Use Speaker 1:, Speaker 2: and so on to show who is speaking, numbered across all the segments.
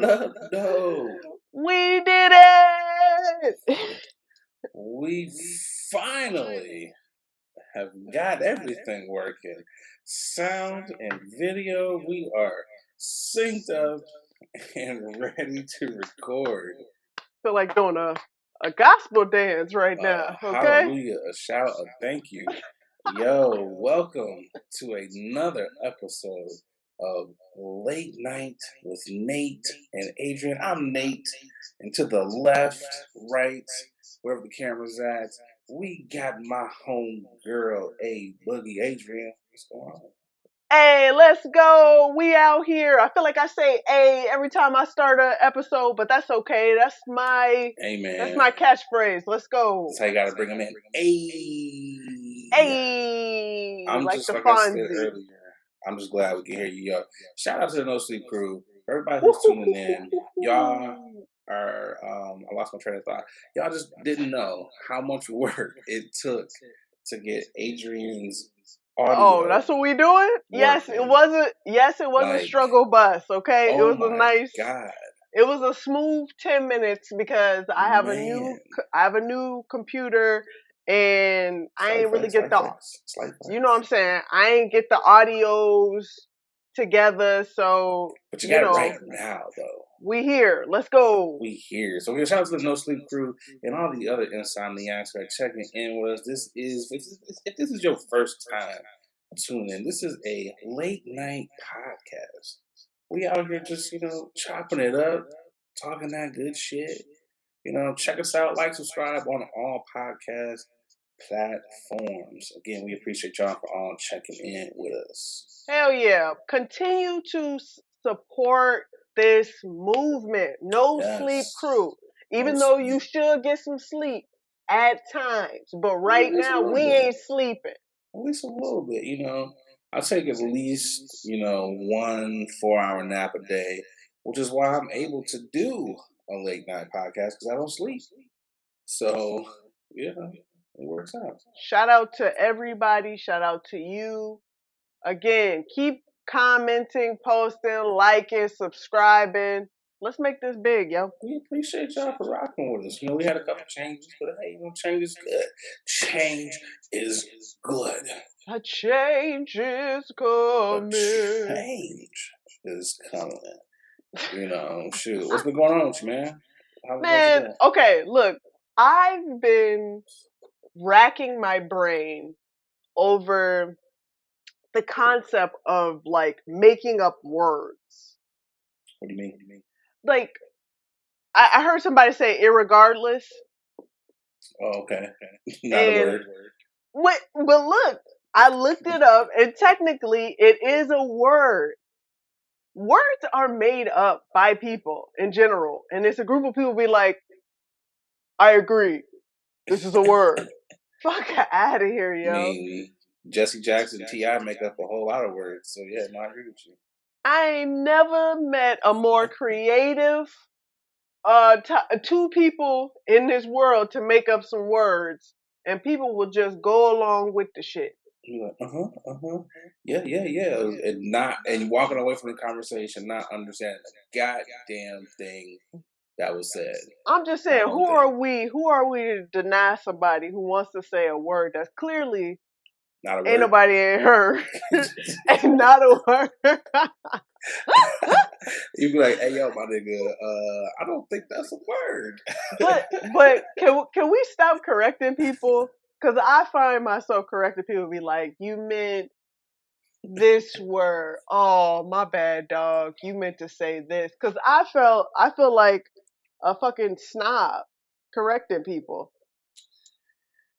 Speaker 1: What up, though?
Speaker 2: We did it!
Speaker 1: We finally have got everything working. Sound and video, we are synced up and ready to record.
Speaker 2: Feel like doing a gospel dance right now, okay?
Speaker 1: Hallelujah, a shout, a thank you. Yo, welcome to another episode of Late Night with Nate and Adrian. I'm Nate, and to the left, right, wherever the camera's at, we got my home girl, A Boogie. Adrian, what's going on?
Speaker 2: Hey, let's go. We out here. I feel like I say "hey" every time I start an episode, but that's okay. That's my catchphrase. Let's go.
Speaker 1: That's how you gotta bring them in.
Speaker 2: Hey,
Speaker 1: I'm
Speaker 2: like
Speaker 1: just
Speaker 2: the
Speaker 1: like I said
Speaker 2: Fonzie.
Speaker 1: earlier. I'm just glad we can hear you, y'all. Shout out to the No Sleep crew. Everybody who's tuning in. Y'all are I lost my train of thought. Y'all just didn't know how much work it took to get Adrian's audio.
Speaker 2: Oh, that's what we doing? Yes, it wasn't. Yes, it was a struggle bus. Okay, it was a nice.
Speaker 1: God.
Speaker 2: It was a smooth 10 minutes because I have a new computer and I ain't really get the. You know what I'm saying? I ain't get the audios together, so.
Speaker 1: But you got it right now, though.
Speaker 2: We here. Let's go.
Speaker 1: We here. So we shout out to the No Sleep crew and all the other insomniacs that are checking in with us. If this is your first time tuning in, this is a late night podcast. We out here just, chopping it up, talking that good shit. Check us out, like, subscribe on all podcast platforms. Again, we appreciate y'all for all checking in with us.
Speaker 2: Hell yeah. Continue to support this movement. No sleep crew. Even though you should get some sleep at times. But right now, we ain't sleeping.
Speaker 1: At least a little bit, I'll take at least, 1 4-hour nap a day, which is why I'm able to do a late night podcast because I don't sleep. So, yeah, it works out.
Speaker 2: Shout out to everybody. Shout out to you. Again, keep commenting, posting, liking, subscribing. Let's make this big, yo.
Speaker 1: We appreciate y'all for rocking with us. We had a couple changes, but hey, change is good. Change is good.
Speaker 2: A change is coming.
Speaker 1: A change is coming. Shoot. What's been going on with you, man?
Speaker 2: Man, okay, look. I've been racking my brain over the concept of, like, making up words.
Speaker 1: What do you mean?
Speaker 2: Like, I heard somebody say irregardless.
Speaker 1: Oh, okay. Not a word.
Speaker 2: But look, I looked it up, and technically it is a word. Words are made up by people in general, and it's a group of people be like, I agree. This is a word. Fuck out of here, yo.
Speaker 1: I mean, Jesse Jackson and T.I. make up a whole lot of words, so yeah, no, I agree with you.
Speaker 2: I ain't never met a more creative two people in this world to make up some words, and people will just go along with the shit.
Speaker 1: You're like, yeah, and walking away from the conversation, not understanding the goddamn thing that was said.
Speaker 2: I'm just saying, who are we to deny somebody who wants to say a word that's clearly
Speaker 1: not a word?
Speaker 2: Ain't nobody ain't heard. Ain't not a word.
Speaker 1: You'd be like, hey, yo, my nigga, I don't think that's a word.
Speaker 2: but can we stop correcting people? Because I find myself correcting people be like, you meant this word. Oh, my bad, dog. You meant to say this. Because I feel like a fucking snob correcting people.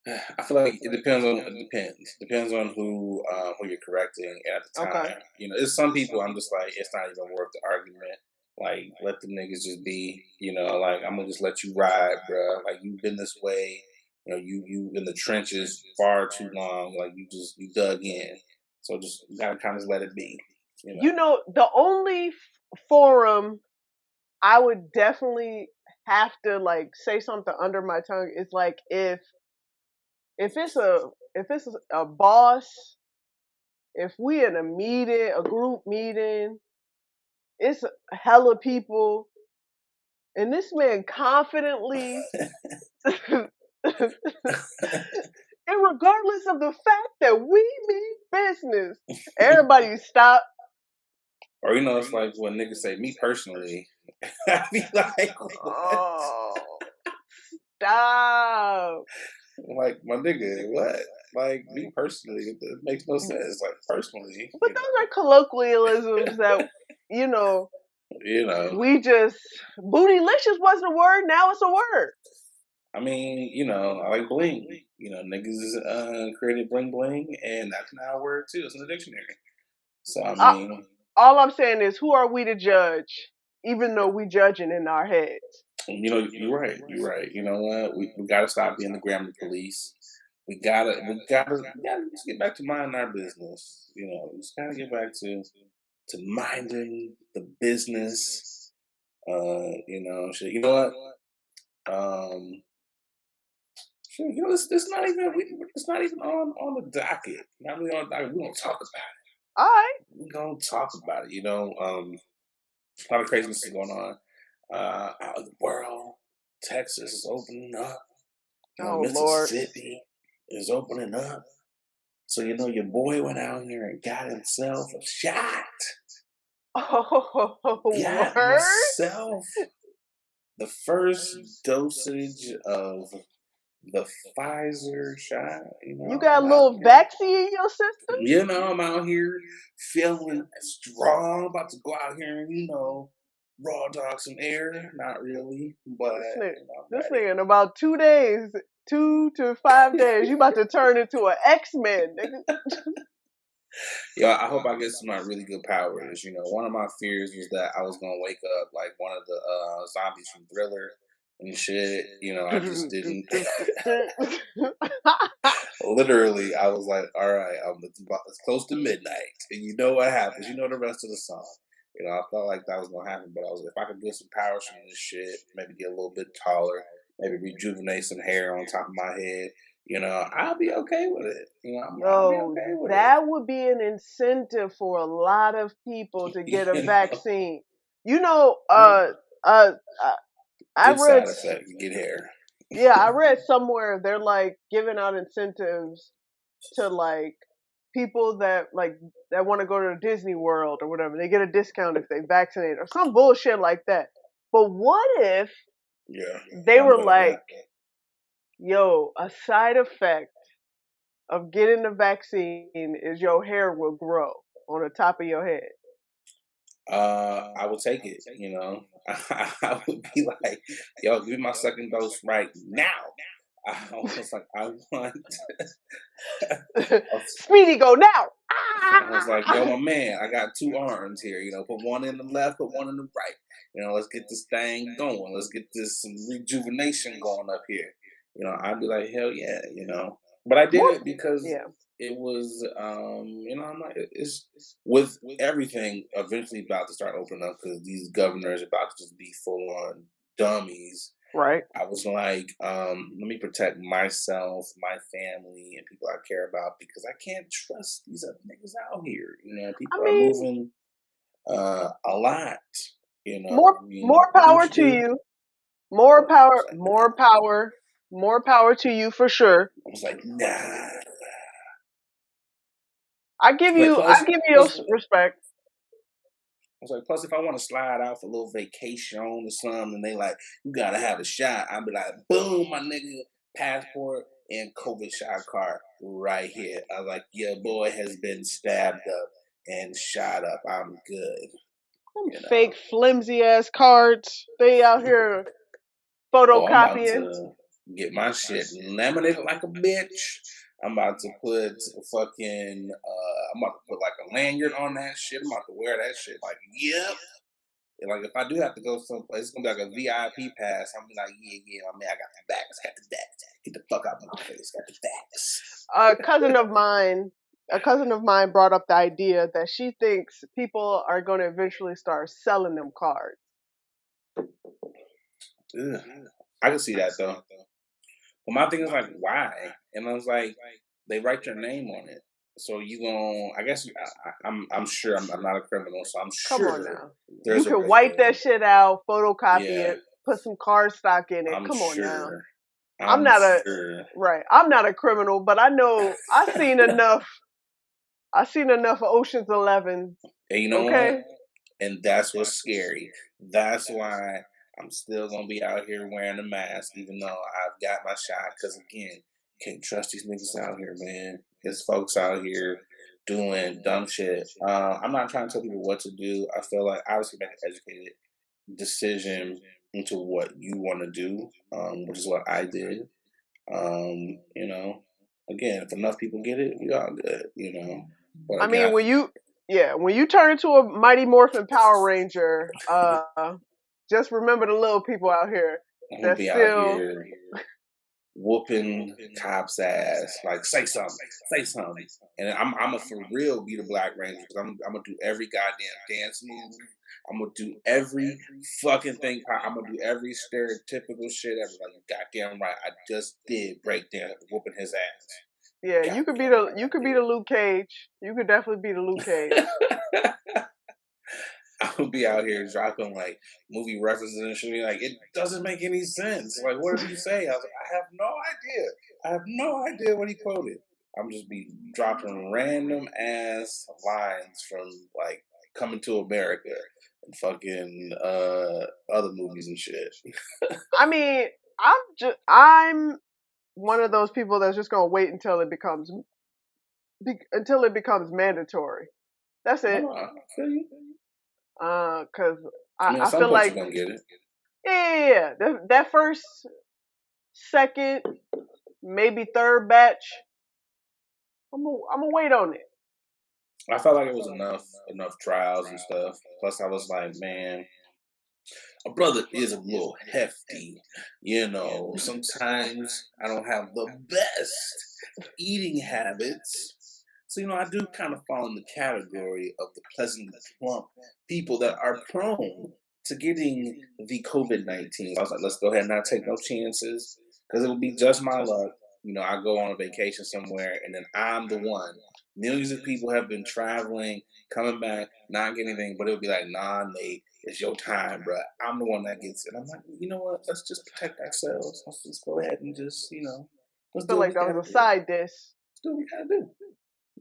Speaker 1: I feel like it depends on who you're correcting at the time.
Speaker 2: Okay.
Speaker 1: There's some people I'm just like, it's not even worth the argument. Like, let the niggas just be. Like, I'm gonna just let you ride, bro. Like, you've been this way. You in the trenches far too long. Like, you dug in. So just you gotta kind of let it be.
Speaker 2: The only forum I would definitely have to, like, say something under my tongue is like if it's a boss, if we in a meeting, a group meeting, it's hella people, And this man confidently, and regardless of the fact that we mean business, everybody stop.
Speaker 1: Or it's like when niggas say me personally. I be like, what?
Speaker 2: Oh, stop.
Speaker 1: Like my nigga, what? Like me personally, it makes no sense. Like personally,
Speaker 2: But those are colloquialisms that, you know,
Speaker 1: you know.
Speaker 2: we just, bootylicious wasn't a word, now it's a word.
Speaker 1: I mean, I like bling. Niggas created bling bling, and that's now a word too. It's in the dictionary. So I
Speaker 2: Uh,
Speaker 1: mean,
Speaker 2: all I'm saying is, who are we to judge, even though we judging in our heads?
Speaker 1: you're right. You're right. You know what? We gotta stop being the grammar police. We gotta just get back to minding our business. We just gotta get back to minding the business. Shit. You know what? Shit, it's not even it's not even on the docket. Not really on the docket. We're gonna talk about it.
Speaker 2: All right.
Speaker 1: We're gonna talk about it. A lot of craziness is going on out in the world. Texas is opening up.
Speaker 2: Oh, Lord.
Speaker 1: Mississippi is opening up. So your boy went out here and got himself a shot.
Speaker 2: Oh,
Speaker 1: Got
Speaker 2: word?
Speaker 1: myself the first dosage of the Pfizer shot.
Speaker 2: You got a
Speaker 1: I'm out
Speaker 2: little
Speaker 1: here.
Speaker 2: vaccine in your system?
Speaker 1: I'm out here feeling strong, about to go out here and raw dog some air. Not really, but I'm
Speaker 2: This
Speaker 1: ready.
Speaker 2: nigga in about 2 days, 2 to 5 days, you about to turn into an X-Men, nigga.
Speaker 1: I hope I get some really good powers. One of my fears was that I was gonna wake up like one of the zombies from Thriller and shit. I just didn't. Literally, I was like, all right, it's close to midnight, and you know what happens. You know the rest of the song. I felt like that was gonna happen, but I was like, if I could get some powers from this shit, maybe get a little bit taller, maybe rejuvenate some hair on top of my head. I'll be okay with it. I'll be
Speaker 2: Yo,
Speaker 1: okay with it.
Speaker 2: that would be an incentive for a lot of people to get a
Speaker 1: You know,
Speaker 2: vaccine. You know, uh, I
Speaker 1: good
Speaker 2: read,
Speaker 1: side effect. You get hair.
Speaker 2: yeah, I read somewhere they're like giving out incentives to like people that want to go to Disney World or whatever. They get a discount if they vaccinate or some bullshit like that. But what if
Speaker 1: Yeah,
Speaker 2: they
Speaker 1: I'm
Speaker 2: were
Speaker 1: good at
Speaker 2: like,
Speaker 1: that.
Speaker 2: yo, a side effect of getting the vaccine is your hair will grow on the top of your head.
Speaker 1: I would take it. I would be like, "Yo, give me my second dose right now." I was like, I want. I was,
Speaker 2: Speedy, go now.
Speaker 1: I was like, "Yo, my man, I got two arms here. Put one in the left, put one in the right. Let's get this thing going. Let's get this some rejuvenation going up here." I'd be like, "Hell yeah," But I did
Speaker 2: More,
Speaker 1: it because
Speaker 2: yeah,
Speaker 1: it was, I'm like, it's with everything eventually about to start opening up because these governors are about to just be full on dummies.
Speaker 2: right.
Speaker 1: I was like, let me protect myself, my family, and people I care about because I can't trust these other niggas out here.
Speaker 2: I
Speaker 1: People are
Speaker 2: mean,
Speaker 1: moving a lot.
Speaker 2: more
Speaker 1: Do what
Speaker 2: power
Speaker 1: you
Speaker 2: to
Speaker 1: do.
Speaker 2: you.
Speaker 1: But
Speaker 2: More
Speaker 1: I was
Speaker 2: power,
Speaker 1: like, nah.
Speaker 2: more power, more power to you for sure.
Speaker 1: I was like, nah. Like
Speaker 2: I give you your
Speaker 1: plus,
Speaker 2: respect.
Speaker 1: I was like, plus, if I want to slide out for a little vacation or something, and they like, you gotta have a shot, I'd be like, boom, my nigga, passport and COVID shot card right here. I was like, your boy has been stabbed up and shot up. I'm good.
Speaker 2: Them
Speaker 1: You know.
Speaker 2: fake flimsy ass cards. They out here
Speaker 1: Oh, I'm about
Speaker 2: photocopying.
Speaker 1: to get my shit laminated like a bitch. I'm about to put fucking, I'm about to put like a lanyard on that shit. I'm about to wear that shit like, yep. And like if I do have to go someplace, it's gonna be like a VIP pass. I'm be like, yeah, yeah, my man, I got the backs, got the backs. Get the fuck out of my face, got the backs.
Speaker 2: A cousin of mine, a cousin of mine brought up the idea that she thinks people are going to eventually start selling them cards.
Speaker 1: Ugh. I can see that though. But my thing is like, why? And I was like, they write your name on it. So you going I guess I'm sure I'm not a criminal, so I'm
Speaker 2: Come on
Speaker 1: sure
Speaker 2: now. You
Speaker 1: there's a
Speaker 2: can wipe
Speaker 1: way.
Speaker 2: that shit out, photocopy
Speaker 1: Yeah,
Speaker 2: it. put some cardstock in it.
Speaker 1: I'm
Speaker 2: Come on now.
Speaker 1: sure.
Speaker 2: I'm
Speaker 1: I'm
Speaker 2: not a
Speaker 1: sure.
Speaker 2: right. I'm not a criminal, but I know I've seen enough. I've seen enough of Ocean's 11.
Speaker 1: And you know what?
Speaker 2: Okay.
Speaker 1: And that's what's scary. That's why I'm still gonna be out here wearing a mask, even though I've got my shot. Because again, can't trust these niggas out here, man. There's folks out here doing dumb shit. I'm not trying to tell people what to do. I feel like obviously make an educated decision into what you want to do, which is what I did. You know, again, if enough people get it, we all good. You know, but
Speaker 2: I
Speaker 1: again,
Speaker 2: mean, when you turn into a Mighty Morphin Power Ranger, just remember the little people out here
Speaker 1: I'm gonna
Speaker 2: that
Speaker 1: be out
Speaker 2: still.
Speaker 1: here whooping cops' ass. Like, say something. And I'm a for real be the Black Ranger because I'm gonna do every goddamn dance move. I'm gonna do every fucking thing. I'm gonna do every stereotypical shit ever. Like, goddamn right, I just did break dance whooping his
Speaker 2: Yeah,
Speaker 1: ass.
Speaker 2: you could be the Luke Cage. You could definitely be the Luke Cage.
Speaker 1: Goddamn. I would be out here dropping like movie references and shit. Like it doesn't make any sense. Like what did he say? I was like, I have no idea. I have no idea what he quoted. I'm just be dropping random ass lines from like Coming to America and fucking other movies and shit.
Speaker 2: I mean, I'm one of those people that's just gonna wait until it becomes mandatory. That's
Speaker 1: No,
Speaker 2: it.
Speaker 1: no, I feel you.
Speaker 2: Cause
Speaker 1: I mean, at
Speaker 2: I
Speaker 1: some
Speaker 2: feel
Speaker 1: point you're
Speaker 2: like
Speaker 1: gonna get it.
Speaker 2: yeah. That first, second, maybe third batch, I'm gonna wait on it.
Speaker 1: I felt like it was enough trials and stuff. Plus, I was like, man, a brother is a little hefty. You know, sometimes I don't have the best eating habits. So, I do kind of fall in the category of the pleasantly plump people that are prone to getting the COVID 19. I was like, let's go ahead and not take no chances because it would be just my luck. I go on a vacation somewhere and then I'm the one. Millions of people have been traveling, coming back, not getting anything, but it would be like, nah, Nate, it's your time, bro. I'm the one that gets it. I'm like, you know what? Let's just protect ourselves. Let's just go ahead and just, let's
Speaker 2: Feel
Speaker 1: do what
Speaker 2: like
Speaker 1: we
Speaker 2: that
Speaker 1: gotta
Speaker 2: was a
Speaker 1: do.
Speaker 2: side dish.
Speaker 1: Let's do what we gotta do.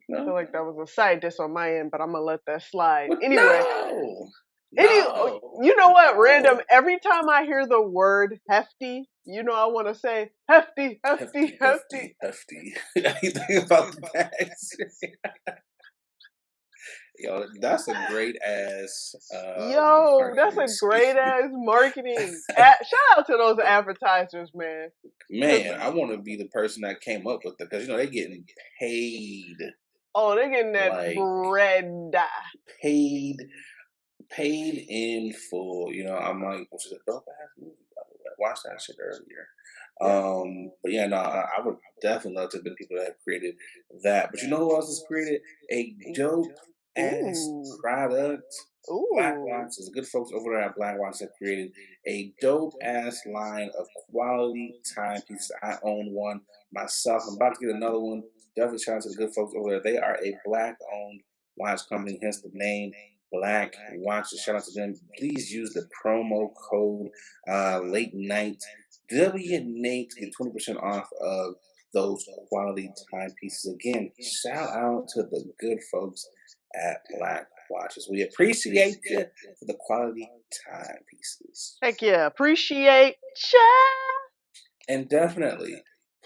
Speaker 1: You
Speaker 2: Feel
Speaker 1: know?
Speaker 2: like that was a side dish on my end, but I'm gonna let that slide.
Speaker 1: But
Speaker 2: Anyway,
Speaker 1: no, no.
Speaker 2: you know what? Random.
Speaker 1: No.
Speaker 2: Every time I hear the word hefty, I want to say hefty, hefty,
Speaker 1: Hefty,
Speaker 2: hefty.
Speaker 1: hefty, hefty. You think about the bags. Yo, that's a great ass
Speaker 2: Yo, that's
Speaker 1: marketing
Speaker 2: a great
Speaker 1: scheme.
Speaker 2: ass marketing. Shout out to those advertisers, man. Cause
Speaker 1: Man, I want to be the person that came up with it because they getting paid,
Speaker 2: oh, they're getting that
Speaker 1: like
Speaker 2: bread.
Speaker 1: paid, paid in full. I'm like, which is a dope ass movie by the way. Watched that shit earlier.
Speaker 2: Yeah.
Speaker 1: But yeah, no, I would definitely love to have been people that have created that. But you know who else has created a dope ass
Speaker 2: Ooh,
Speaker 1: product? Black
Speaker 2: ooh.
Speaker 1: Watch is good folks over there at Black Watch have created a dope ass line of quality timepieces. I own one myself. I'm about to get another one. Definitely shout out to the good folks over there. They are a black owned watch company, hence the name Black Watches. Shout out to them. Please use the promo code late night WNate to get 20% off of those quality timepieces. Again, shout out to the good folks at Black Watches. We appreciate you for the quality timepieces.
Speaker 2: Heck yeah, appreciate ya.
Speaker 1: And definitely,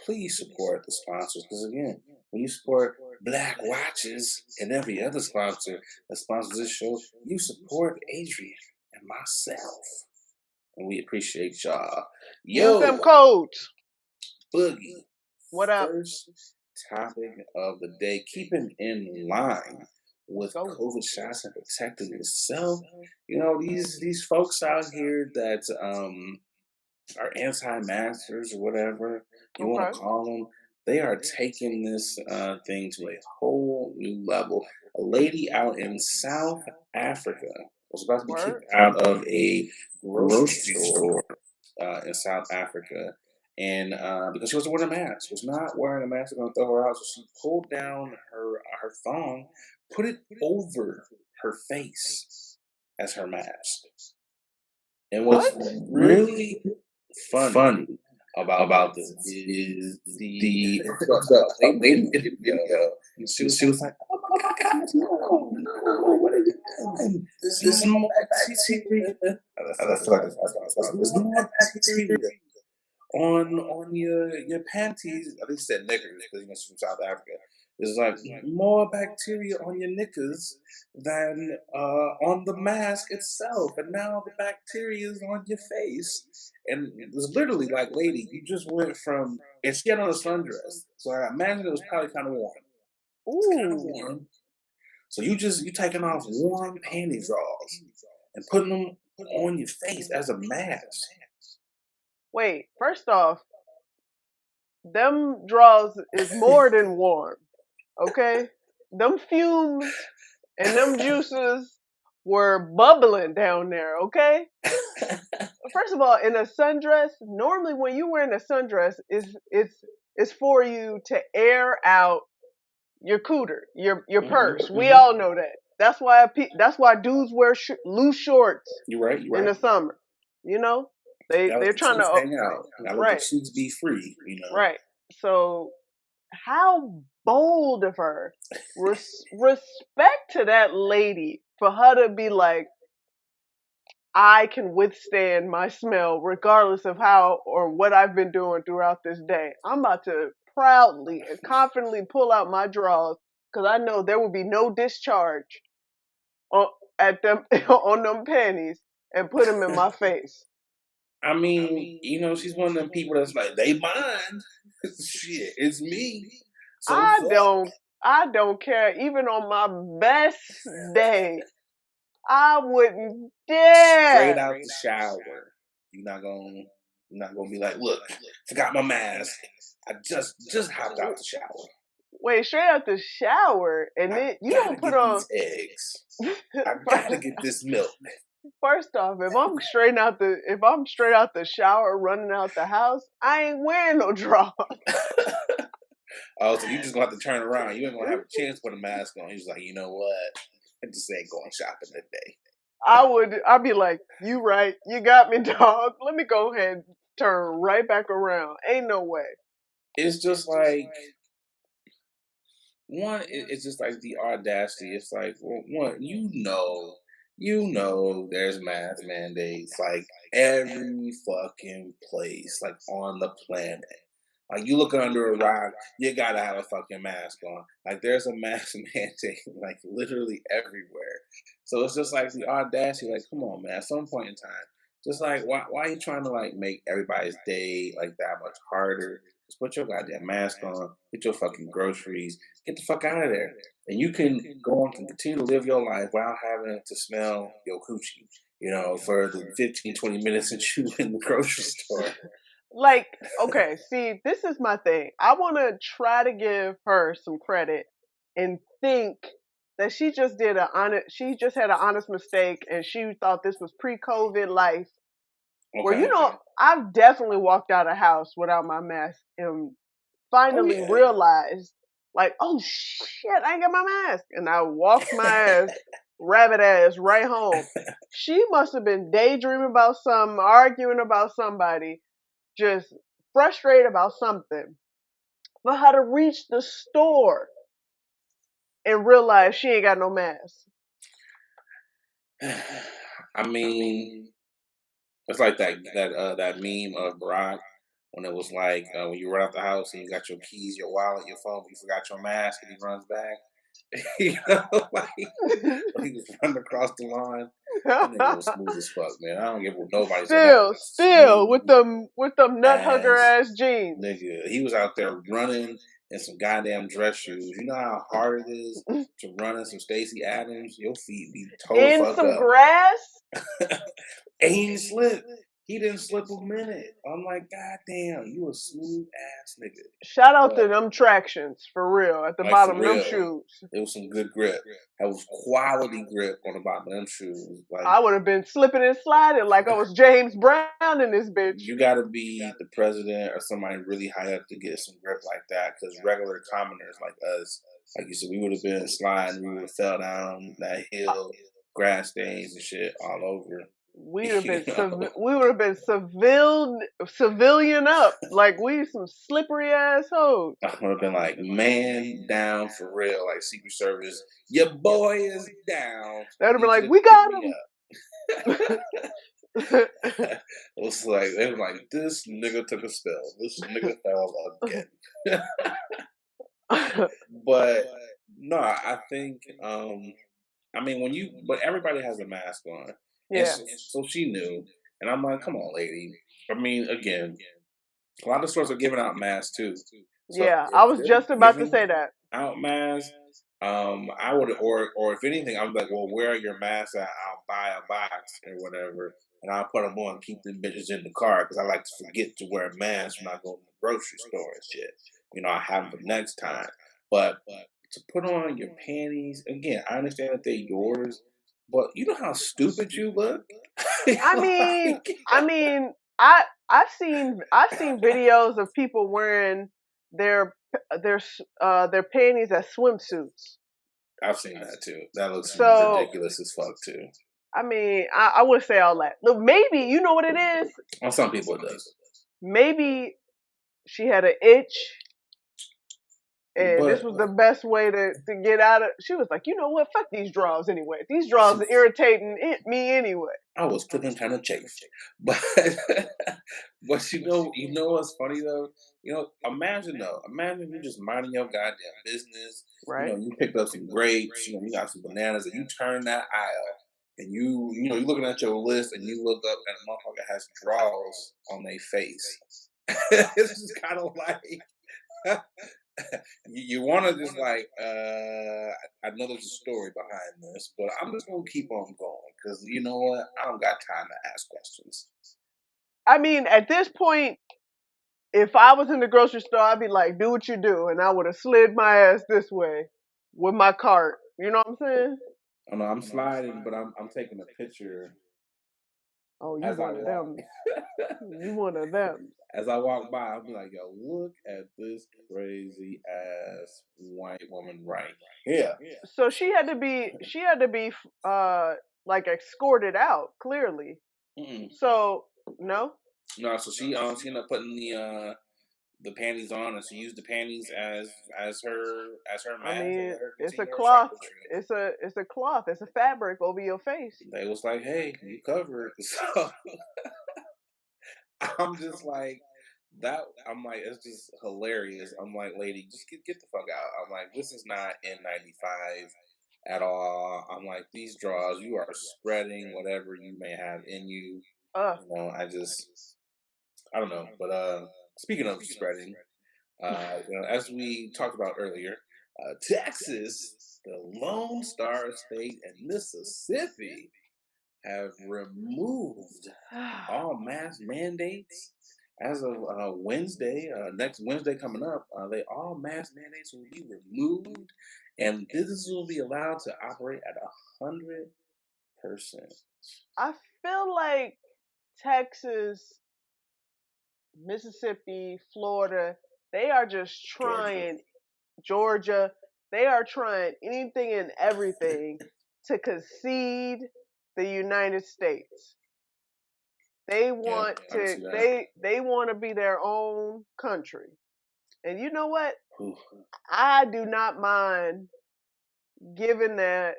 Speaker 1: please support the sponsors because, again, when you support Black Watches and every other sponsor that sponsors this show, you support Adrian and myself. And we appreciate y'all.
Speaker 2: Use them
Speaker 1: Yo,
Speaker 2: codes.
Speaker 1: Boogie,
Speaker 2: What up?
Speaker 1: first topic of the day, keeping in line
Speaker 2: Let's
Speaker 1: with
Speaker 2: go.
Speaker 1: COVID shots and protecting yourself. These folks out here that are anti-maskers or whatever you want
Speaker 2: Okay.
Speaker 1: to call them, they are taking this thing to a whole new level. A lady out in South Africa was about to be
Speaker 2: Word.
Speaker 1: kicked out of a grocery store in South Africa. And because she was wearing a mask, was not wearing a mask, they're gonna throw her out. So she pulled down her thong, put it over her face as her mask. And what's
Speaker 2: What?
Speaker 1: really funny about this is a lady in the video, and she was like, "Oh my God, no, what are you doing? There's more bacteria." I feel like there's more bacteria on your panties. I think she said knickers because she's from South Africa. There's like more bacteria on your knickers than on the mask itself, and now the bacteria is on your face. And it was literally like, lady, you just went from, and she had on a sundress, so I imagine it was probably kind of warm. It's kind of
Speaker 2: Ooh.
Speaker 1: warm. So you taking off warm panty drawers and putting them on your face as a mask.
Speaker 2: Wait, first off, them draws is more than warm. Okay? Them fumes and them juices were bubbling down there, okay? First of all, in a sundress, normally when you're wearing a sundress, it's for you to air out your cooter, your purse. We all know that. That's why dudes wear loose shorts
Speaker 1: You're right.
Speaker 2: in the summer. You know,
Speaker 1: Gotta let
Speaker 2: they're
Speaker 1: the
Speaker 2: trying
Speaker 1: cheeks
Speaker 2: to
Speaker 1: hang out. Gotta let the
Speaker 2: right,
Speaker 1: cheeks be free,
Speaker 2: right. So how bold of her. Respect to that lady for her to be like, I can withstand my smell regardless of how or what I've been doing throughout this day. I'm about to proudly and confidently pull out my drawers because I know there will be no discharge on at them on them panties and put them in my face.
Speaker 1: I mean, she's one of them people that's like, they mind. Shit, it's me. So
Speaker 2: I
Speaker 1: fuck.
Speaker 2: don't I don't care. Even on my best day, I wouldn't
Speaker 1: Straight
Speaker 2: dare.
Speaker 1: out the shower. You're not gonna be like, look, forgot my mask. I just hopped out the shower.
Speaker 2: Wait, straight out the shower, and
Speaker 1: I
Speaker 2: then you
Speaker 1: gotta
Speaker 2: don't put
Speaker 1: get
Speaker 2: on.
Speaker 1: these eggs. I gotta get this milk.
Speaker 2: First off, if I'm straight out the shower, running out the house, I ain't wearing no drawers.
Speaker 1: Oh, so you just gonna have to turn around. You ain't gonna have a chance to put a mask on. He's like, you know what? I just ain't going shopping today.
Speaker 2: I'd be like, you right, you got me, dog. Let me go ahead and turn right back around. Ain't no way.
Speaker 1: It's just like it's just like the audacity. It's like, well, one, there's mask mandates like every fucking place, like on the planet. Like you look under a rock, you gotta have a fucking mask on. Like there's a mask mandate like literally everywhere. So it's just like the audacity. Like, come on, man. At some point in time, just like why are you trying to like make everybody's day like that much harder? Just put your goddamn mask on, get your fucking groceries, get the fuck out of there. And you can go on and continue to live your life without having to smell your coochie, for the 15, 20 minutes that you in the grocery store.
Speaker 2: Like, okay, see, this is my thing. I want to try to give her some credit and think that she just had an honest mistake and she thought this was pre-COVID life. Where
Speaker 1: Okay.
Speaker 2: I've definitely walked out of house without my mask and
Speaker 1: Oh
Speaker 2: finally
Speaker 1: yeah.
Speaker 2: realized, like, oh shit, I ain't got my mask, and I walked my rabbit ass right home. She must have been daydreaming about something, arguing about somebody, just frustrated about something, for her to reach the store and realize she ain't got no mask.
Speaker 1: I mean, it's like that meme of Barack when it was like when you run out the house and you got your keys, your wallet, your phone, but you forgot your mask, and he runs back. Like when he was running across the line. That nigga was smooth as fuck, man. I don't give what nobody said. That was
Speaker 2: Still with
Speaker 1: smooth
Speaker 2: them nut hugger
Speaker 1: as
Speaker 2: ass jeans.
Speaker 1: nigga. He was out there running in some goddamn dress shoes. You know how hard it is to run in some Stacey Adams? Your feet be toe
Speaker 2: In
Speaker 1: fuck
Speaker 2: some
Speaker 1: up.
Speaker 2: grass.
Speaker 1: And he didn't slip. He didn't slip a minute. I'm like, God damn, you a smooth ass nigga.
Speaker 2: Shout out to them tractions for real at the
Speaker 1: Like,
Speaker 2: bottom
Speaker 1: for
Speaker 2: of them
Speaker 1: real.
Speaker 2: shoes.
Speaker 1: It was some good grip. That was quality grip on the bottom of them shoes. Like,
Speaker 2: I would have been slipping and sliding like I was James Brown in this bitch.
Speaker 1: you got to be the president or somebody really high up to get some grip like that. Because regular commoners like us, like you said, we would have been sliding. We would have fell down that hill, grass stains and shit all over.
Speaker 2: we'd have
Speaker 1: You
Speaker 2: been
Speaker 1: know,
Speaker 2: we would have been civilian up like we some slippery assholes.
Speaker 1: I would have been like, man down for real, like Secret Service. Your boy is down.
Speaker 2: They'd have been
Speaker 1: Need you
Speaker 2: like,
Speaker 1: to
Speaker 2: we
Speaker 1: pick
Speaker 2: got
Speaker 1: me
Speaker 2: him.
Speaker 1: up. It was like they were like, this nigga took a spell. This nigga fell again. But no, I think I mean but everybody has a mask on. And
Speaker 2: Yeah,
Speaker 1: so she knew. And I'm like, come on, lady. I mean, again, a lot of stores are giving out masks too. So
Speaker 2: yeah.
Speaker 1: if
Speaker 2: I was
Speaker 1: they're
Speaker 2: just about to
Speaker 1: giving
Speaker 2: say that.
Speaker 1: out masks, I would or if anything, I'm like, well, where are your masks at? I'll buy a box or whatever, and I'll put them on, keep them bitches in the car because I like to forget to wear masks when I go to the grocery store and shit. You know, I have them next time. But to put on your panties again, I understand that they're yours, but you know how stupid you look.
Speaker 2: I mean,
Speaker 1: Like,
Speaker 2: I mean, I've seen videos of people wearing their their panties as swimsuits.
Speaker 1: I've seen that too. That looks
Speaker 2: So
Speaker 1: ridiculous as fuck too.
Speaker 2: I mean, I wouldn't say all that. Look, maybe you know what it is.
Speaker 1: On some people, it does.
Speaker 2: Maybe she had an itch, and this
Speaker 1: But
Speaker 2: was the best way to get out of. She was like, you know what? Fuck these draws anyway. These draws
Speaker 1: she,
Speaker 2: are irritating me anyway.
Speaker 1: I was feeling kind of chafed. But but you know what's funny though? You know, imagine though. Imagine you just minding your goddamn business. You
Speaker 2: Right?
Speaker 1: know, you picked up some grapes. You know, you got some bananas, and you turn that aisle, and you know, you're looking at your list, and you look up, and a motherfucker has draws on their face. It's just kind of like you want to just like I know there's a story behind this, but I'm just gonna keep on going because you know what, I don't got time to ask questions.
Speaker 2: I mean, at this point, if I was in the grocery store, I'd be like, do what you do. And I would have slid my ass this way with my cart. You know what I'm saying?
Speaker 1: I know I'm sliding, but I'm taking a picture
Speaker 2: Oh, you
Speaker 1: as I
Speaker 2: one of
Speaker 1: walk.
Speaker 2: them. You one of them.
Speaker 1: As I walk by, I'll be like, yo, look at this crazy ass white woman right here.
Speaker 2: So she had to be like escorted out, clearly.
Speaker 1: Mm-mm.
Speaker 2: So no?
Speaker 1: No, so she ended up putting the panties on, and she used the panties as her
Speaker 2: I
Speaker 1: mask and
Speaker 2: mean,
Speaker 1: let her
Speaker 2: it's a
Speaker 1: continue her
Speaker 2: cloth.
Speaker 1: shopping trip.
Speaker 2: It's a cloth. It's a fabric over your face.
Speaker 1: They was like, "Hey, you covered." So I'm just like that. I'm like, it's just hilarious. I'm like, lady, just get the fuck out. I'm like, this is not N95 at all. I'm like, these draws, you are spreading whatever you may have in you.
Speaker 2: Uh.
Speaker 1: You know, I don't know. But speaking of spreading, you know, as we talked about earlier, Texas, the Lone Star State, and Mississippi have removed all mask mandates as of Wednesday. Next Wednesday coming up, they all mask mandates will be removed, and businesses will be allowed to operate at 100%.
Speaker 2: I feel like Texas, Mississippi, Florida, they are just
Speaker 1: Georgia,
Speaker 2: trying, Georgia, they are trying anything and everything to concede the United States. They
Speaker 1: yeah,
Speaker 2: want
Speaker 1: I can
Speaker 2: to
Speaker 1: see that.
Speaker 2: they want to be their own country. And you know what?
Speaker 1: Ooh,
Speaker 2: I do not mind giving that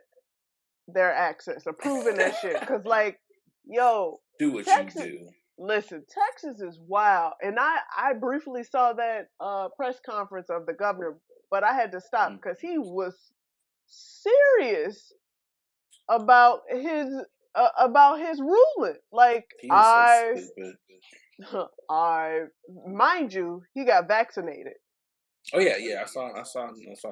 Speaker 2: their access, approving that shit. Cause like, yo,
Speaker 1: do what you
Speaker 2: Texas,
Speaker 1: do.
Speaker 2: listen, Texas is wild. And I briefly saw that press conference of the governor, but I had to stop
Speaker 1: Mm.
Speaker 2: because he was serious about his ruling. Like
Speaker 1: He is so stupid.
Speaker 2: I mind you, he got vaccinated.
Speaker 1: Oh yeah, yeah. I saw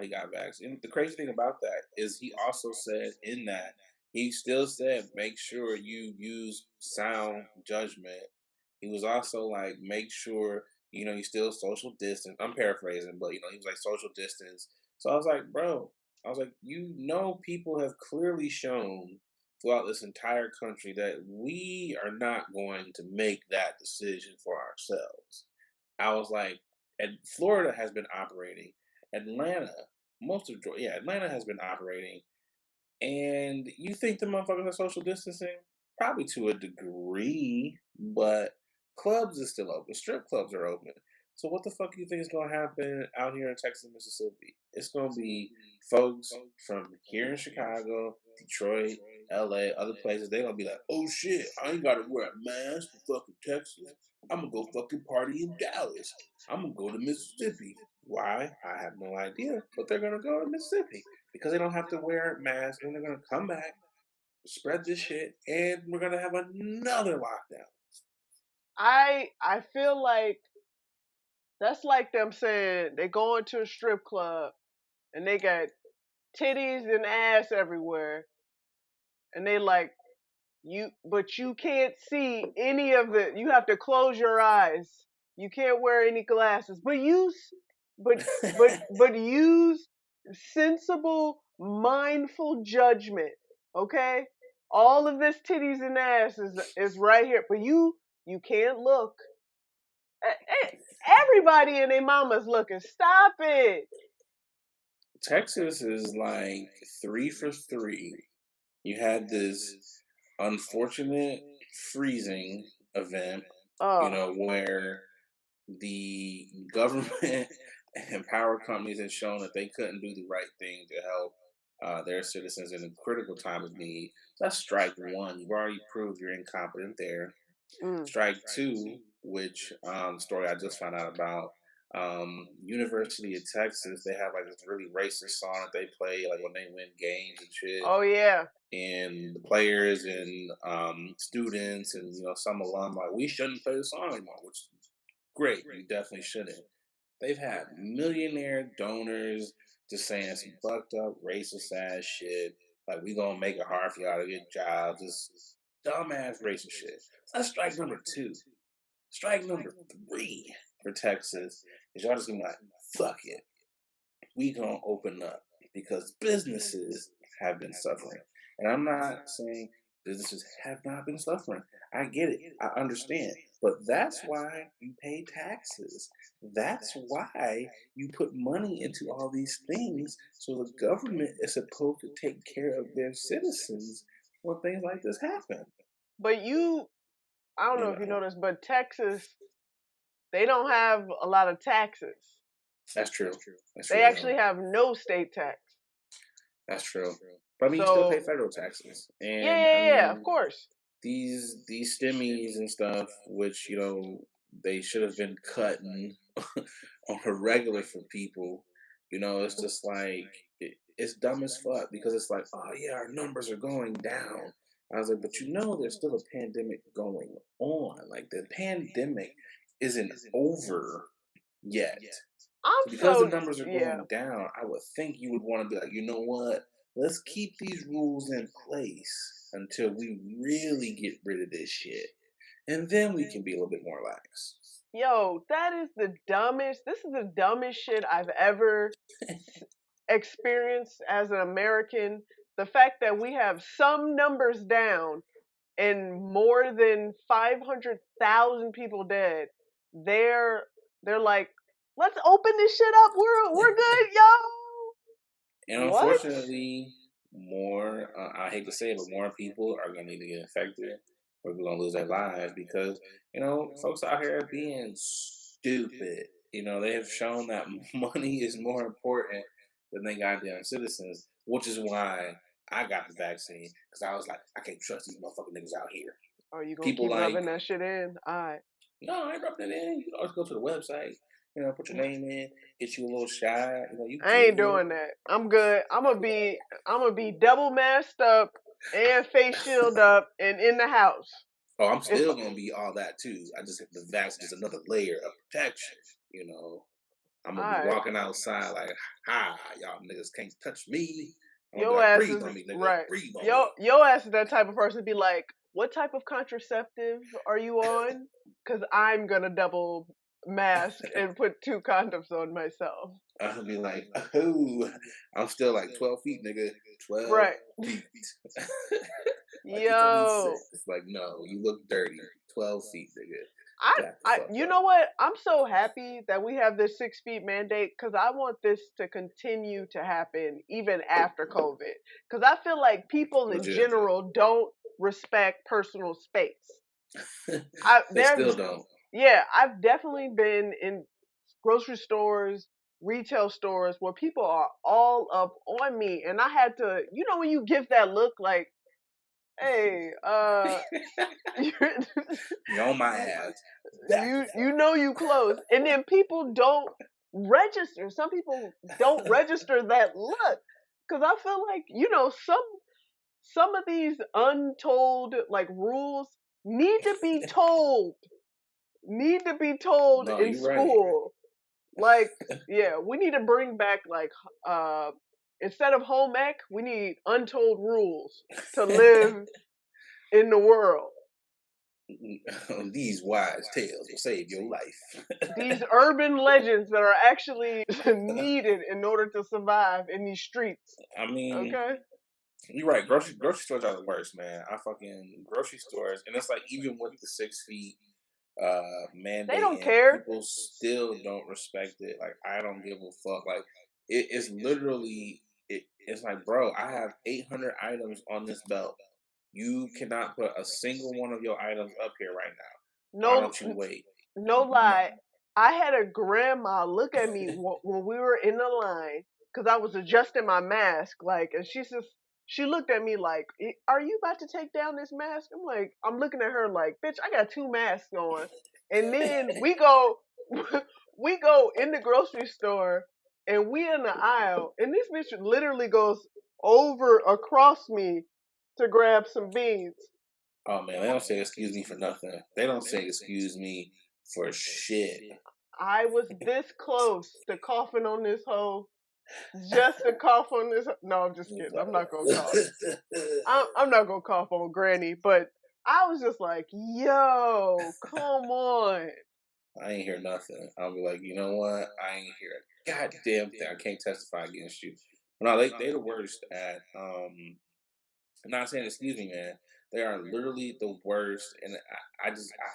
Speaker 1: he got vaccinated. The crazy thing about that is he also said in that he still said make sure you use sound judgment. He was also like make sure you know you still social distance. I'm paraphrasing, but you know he was like social distance. So I was like, bro, I was like, you know, people have clearly shown throughout this entire country that we are not going to make that decision for ourselves. I was like, and Florida has been operating. Atlanta, Atlanta has been operating. And you think the motherfuckers are social distancing? Probably to a degree, but clubs is still open. Strip clubs are open. So what the fuck do you think is gonna happen out here in Texas, Mississippi? It's gonna be folks from here in Chicago, Detroit, LA, other places. They're gonna be like, oh shit, I ain't gotta wear a mask for fucking Texas. I'm gonna go fucking party in Dallas. I'm gonna go to Mississippi. Why? I have no idea. But they're gonna go to Mississippi because they don't have to wear masks and they're gonna come back, spread this shit, and we're gonna have another lockdown.
Speaker 2: I feel like that's like them saying they going to a strip club and they got titties and ass everywhere, and they like but you can't see any of the. You have to close your eyes. You can't wear any glasses, but use sensible, mindful judgment. Okay, all of this titties and ass is right here, but you can't look. Everybody and their mama's looking. Stop it.
Speaker 1: Texas is like 3 for 3. You had this unfortunate freezing event,
Speaker 2: Oh,
Speaker 1: where the government and power companies have shown that they couldn't do the right thing to help their citizens in a critical time of need. That's strike one. You've already proved you're incompetent there.
Speaker 2: mm.
Speaker 1: Strike two, which story I just found out about. University of Texas, they have like this really racist song that they play like when they win games and shit.
Speaker 2: Oh yeah.
Speaker 1: And the players and students and some alum like we shouldn't play the song anymore, which is great. You definitely shouldn't. They've had millionaire donors just saying some fucked up racist ass shit. Like we gonna make it hard for y'all to get jobs. This dumbass racist shit. So that's strike number two. Strike number three for Texas is y'all just gonna be like, fuck it. We gonna open up because businesses have been suffering. And I'm not saying businesses have not been suffering. I get it. I understand. But that's why you pay taxes. That's why you put money into all these things. So the government is supposed to take care of their citizens when things like this happen.
Speaker 2: But I don't
Speaker 1: You
Speaker 2: know if you
Speaker 1: know,
Speaker 2: noticed, but Texas, they don't have a lot of taxes.
Speaker 1: that's true. That's true.
Speaker 2: They
Speaker 1: They
Speaker 2: actually
Speaker 1: don't.
Speaker 2: have no state tax.
Speaker 1: That's true. But I mean, you still pay
Speaker 2: So
Speaker 1: federal taxes,
Speaker 2: yeah,
Speaker 1: and I
Speaker 2: yeah, yeah, of
Speaker 1: mean,
Speaker 2: course.
Speaker 1: these stimmies and stuff, which they should have been cutting on a regular for people. It's just like it's dumb as fuck because it's like, oh yeah, our numbers are going down. I was like, but there's still a pandemic going on. Like the pandemic isn't over yet.
Speaker 2: I'm
Speaker 1: So because the
Speaker 2: so
Speaker 1: numbers are
Speaker 2: yeah.
Speaker 1: going down, I would think you would want to be like, you know what? Let's keep these rules in place until we really get rid of this shit. And then we can be a little bit more lax.
Speaker 2: Yo, that is the dumbest. This is the dumbest shit I've ever experienced as an American. The fact that we have some numbers down and more than 500,000 people dead. They're they're like, let's open this shit up. We're good, yo.
Speaker 1: And
Speaker 2: What?
Speaker 1: unfortunately, more, I hate to say it, but more people are going to need to get infected or we're going to lose their lives because, folks out here are being stupid. They have shown that money is more important than they goddamn citizens, which is why I got the vaccine because I was like, I can't trust these motherfucking niggas out here.
Speaker 2: Are you gonna
Speaker 1: People
Speaker 2: keep
Speaker 1: like,
Speaker 2: rubbing that shit in? All right.
Speaker 1: no, I ain't rubbing it in. You can always go to the website, put your name in, get you a little shot, you
Speaker 2: I ain't
Speaker 1: good.
Speaker 2: doing that. I'm good. I'm gonna be double masked up and face shield up and in the house.
Speaker 1: Oh, I'm
Speaker 2: If
Speaker 1: still gonna be all that too. I just the vaccine is another layer of protection. I'm
Speaker 2: all
Speaker 1: gonna be
Speaker 2: right,
Speaker 1: walking outside like, ha, y'all niggas can't touch me. I'm gonna be
Speaker 2: your
Speaker 1: like,
Speaker 2: ass
Speaker 1: breathe
Speaker 2: is
Speaker 1: on me, nigga,
Speaker 2: right.
Speaker 1: breathe on
Speaker 2: Yo,
Speaker 1: me.
Speaker 2: your ass is that type of person to be like, what type of contraceptive are you on? Because I'm gonna double mask and put 2 condoms on myself.
Speaker 1: I'll be like, oh, I'm still like 12 feet, nigga, 12
Speaker 2: Right.
Speaker 1: feet. Like it's only
Speaker 2: Yo,
Speaker 1: 6. Like, no, you look dirty. 12 feet, nigga. Back the fuck
Speaker 2: you
Speaker 1: up.
Speaker 2: know what? I'm so happy that we have this 6 feet mandate because I want this to continue to happen even after COVID. Because I feel like people in
Speaker 1: Legit.
Speaker 2: general don't respect personal space.
Speaker 1: They
Speaker 2: There,
Speaker 1: still don't.
Speaker 2: yeah, I've definitely been in grocery stores, retail stores where people are all up on me, and I had to, when you give that look like, hey,
Speaker 1: You're on my ass. Back the
Speaker 2: you close, and then people don't register. Some people don't register that look because I feel like some of these untold like rules need to be told. Need to be told
Speaker 1: No,
Speaker 2: in
Speaker 1: you're right.
Speaker 2: school. Like, yeah, we need to bring back like instead of home ec, we need untold rules to live in the world.
Speaker 1: These wise tales will save your life.
Speaker 2: These urban legends that are actually needed in order to survive in these streets.
Speaker 1: I mean,
Speaker 2: Okay?
Speaker 1: you're right. Grocery stores are the worst, man. I fucking grocery stores, and it's like even with the 6 feet
Speaker 2: They
Speaker 1: mandate,
Speaker 2: don't
Speaker 1: and
Speaker 2: care.
Speaker 1: people still don't respect it. Like I don't give a fuck. Like it's literally it's like, bro, I have 800 items on this belt. You cannot put a single one of your items up here right now. Why
Speaker 2: No,
Speaker 1: don't you wait?
Speaker 2: no
Speaker 1: No.
Speaker 2: lie. I had a grandma look at me when we were in the line because I was adjusting my mask. Like, and she looked at me like, "Are you about to take down this mask?" I'm looking at her like, "Bitch, I got two masks on." And then we go, we go in the grocery store, and we in the aisle, and this bitch literally goes over across me to grab some beans.
Speaker 1: Oh man, they don't say excuse me for nothing. They don't say excuse me for shit.
Speaker 2: I was this close to coughing on this hoe, just to cough on this. No, I'm just kidding. I'm not gonna cough. I'm not gonna cough on Granny, but I was just like, "Yo, come on."
Speaker 1: I ain't hear nothing. I'll be like, you know what? I ain't hear a goddamn thing. I can't testify against you. No, they the worst at I'm not saying excuse me, man. They are literally the worst, and I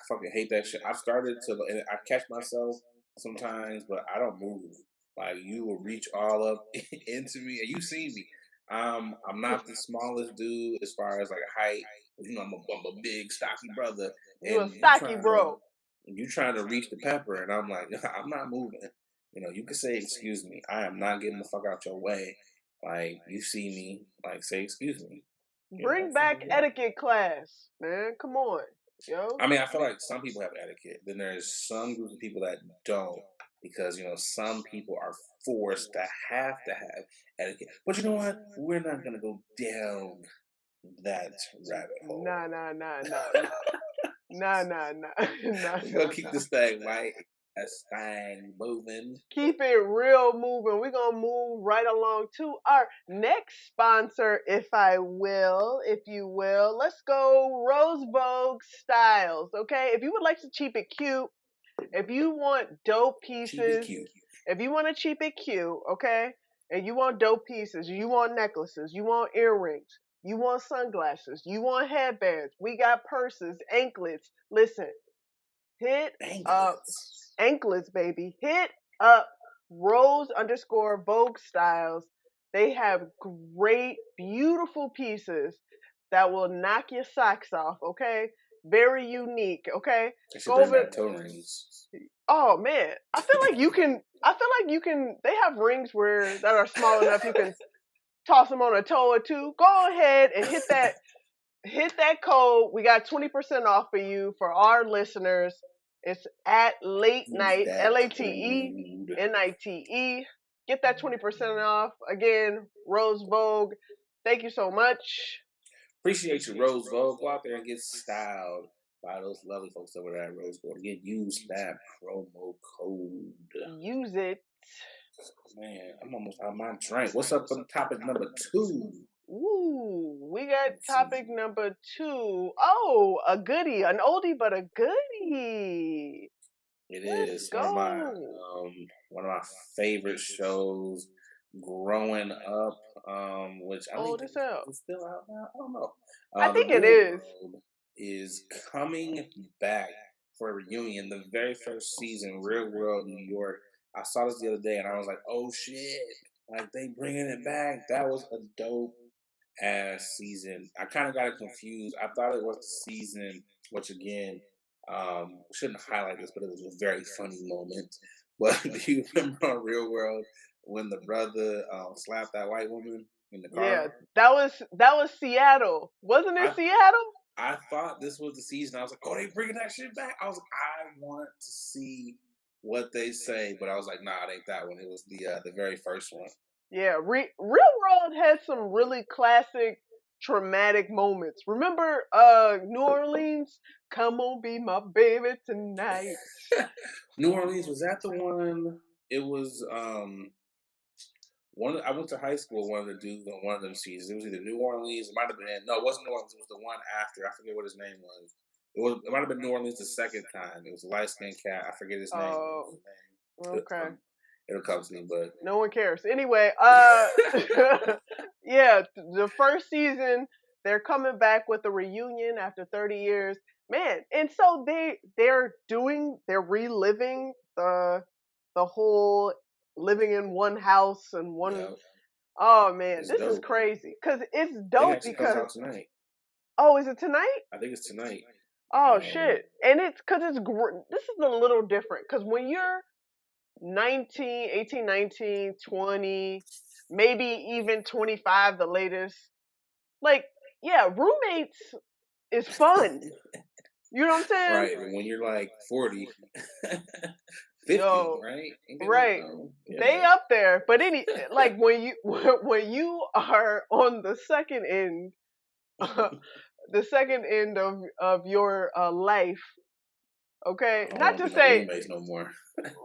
Speaker 1: fucking hate that shit. I've started to, and I catch myself sometimes, but I don't move. Like you will reach all up into me, and you see me. I'm not the smallest dude as far as like height. I'm a big stocky brother,
Speaker 2: You a
Speaker 1: and
Speaker 2: stocky bro.
Speaker 1: you trying to reach the pepper, and I'm like, I'm not moving. You can say excuse me. I am not getting the fuck out your way. Like you see me, like say excuse me.
Speaker 2: Bring back etiquette class, man. Come on, yo.
Speaker 1: I mean, I feel like some people have etiquette. Then there's some groups of people that don't because some people are forced to have etiquette. But you know what? We're not gonna go down that rabbit hole.
Speaker 2: Nah, nah, nah, nah, nah, nah, nah, nah, nah,
Speaker 1: We're gonna
Speaker 2: nah,
Speaker 1: keep
Speaker 2: nah.
Speaker 1: this thing right, this thing moving.
Speaker 2: Keep it real moving. We're going to move right along to our next sponsor, if you will. Let's go Rose Vogue Styles, okay? If you would like to keep it cute, if you want dope
Speaker 1: Keep it
Speaker 2: pieces,
Speaker 1: cute.
Speaker 2: if you want to keep it cute, okay? And you want dope pieces, you want necklaces, you want earrings, you want sunglasses, you want headbands, we got purses, anklets. Listen, hit up
Speaker 1: Anklets.
Speaker 2: anklets, baby. Hit up Rose underscore Vogue Styles. They have great, beautiful pieces that will knock your socks off, okay? Very unique, okay?
Speaker 1: I should
Speaker 2: Go
Speaker 1: bring
Speaker 2: over.
Speaker 1: back toe rings.
Speaker 2: Oh man, I feel like you can. They have rings that are small enough you can toss them on a toe or two. Go ahead and hit that code. We got 20% off for you for our listeners. It's at late
Speaker 1: Use
Speaker 2: night,
Speaker 1: that code.
Speaker 2: LATENITE. Get that 20% off. Again, Rose Vogue. Thank you so much.
Speaker 1: Appreciate you, Rose Vogue. Go out there and get styled by those lovely folks over there at Rose Gold. Again, use that promo code.
Speaker 2: Use it.
Speaker 1: Man, I'm almost out of my drink. What's up for topic number 2?
Speaker 2: Ooh, we got
Speaker 1: Let's
Speaker 2: topic
Speaker 1: see.
Speaker 2: number 2. Oh, a goodie, an oldie but a goodie.
Speaker 1: It
Speaker 2: Let's
Speaker 1: is
Speaker 2: go.
Speaker 1: one of my favorite shows growing up, which I think
Speaker 2: Old as hell.
Speaker 1: is still out now. I don't know.
Speaker 2: I
Speaker 1: The
Speaker 2: think it
Speaker 1: Real
Speaker 2: is.
Speaker 1: World is coming back for a reunion. The very first season, Real World New York. I saw this the other day and I was like, oh shit! Like they bringing it back. That was a dope ass season. I kind of got it confused. I thought it was the season, which again, shouldn't highlight this, but it was a very funny moment. But do you remember on Real World when the brother slapped that white woman in the car?
Speaker 2: Yeah, that was Seattle. Wasn't it
Speaker 1: I
Speaker 2: Seattle?
Speaker 1: I thought this was the season. I was like, oh, they bringing that shit back. I was like, I want to see what they say, but I was like, nah, it ain't that one. It was the very first one.
Speaker 2: Yeah, Real World had some really classic traumatic moments. Remember New Orleans? Come on, be my baby tonight.
Speaker 1: New Orleans, was that the one? It was one. I went to high school with one of the dudes on one of them seasons. It was either New Orleans. It might have been, no, it wasn't New Orleans. It was the one after. I forget what his name was. It might have been New Orleans the second time. It was a light skinned cat. I forget his name. What was
Speaker 2: Oh,
Speaker 1: his name?
Speaker 2: okay.
Speaker 1: It'll come to me, but
Speaker 2: No one cares. Anyway, yeah, the first season they're coming back with a reunion after 30 years. Man, and so they're reliving the whole living in one house and one.
Speaker 1: yeah,
Speaker 2: Oh man,
Speaker 1: it's
Speaker 2: this is
Speaker 1: dope.
Speaker 2: crazy cuz it's
Speaker 1: I think it
Speaker 2: dope
Speaker 1: actually comes
Speaker 2: because
Speaker 1: out tonight.
Speaker 2: oh, is it tonight?
Speaker 1: I think it's tonight.
Speaker 2: Oh
Speaker 1: Um,
Speaker 2: shit. And it's cuz this is a little different cuz when you're 19, 18, 19, 20, maybe even 25 the latest. Like, yeah, roommates is fun. You know what I'm saying?
Speaker 1: right. But when you're like 40, 50,
Speaker 2: Yo,
Speaker 1: right? Ain't that
Speaker 2: right. They
Speaker 1: yeah.
Speaker 2: up there, but like when you when you are on the second end the second end of your life, okay?
Speaker 1: I don't
Speaker 2: Not
Speaker 1: want to
Speaker 2: to
Speaker 1: be no
Speaker 2: say
Speaker 1: roommates no more.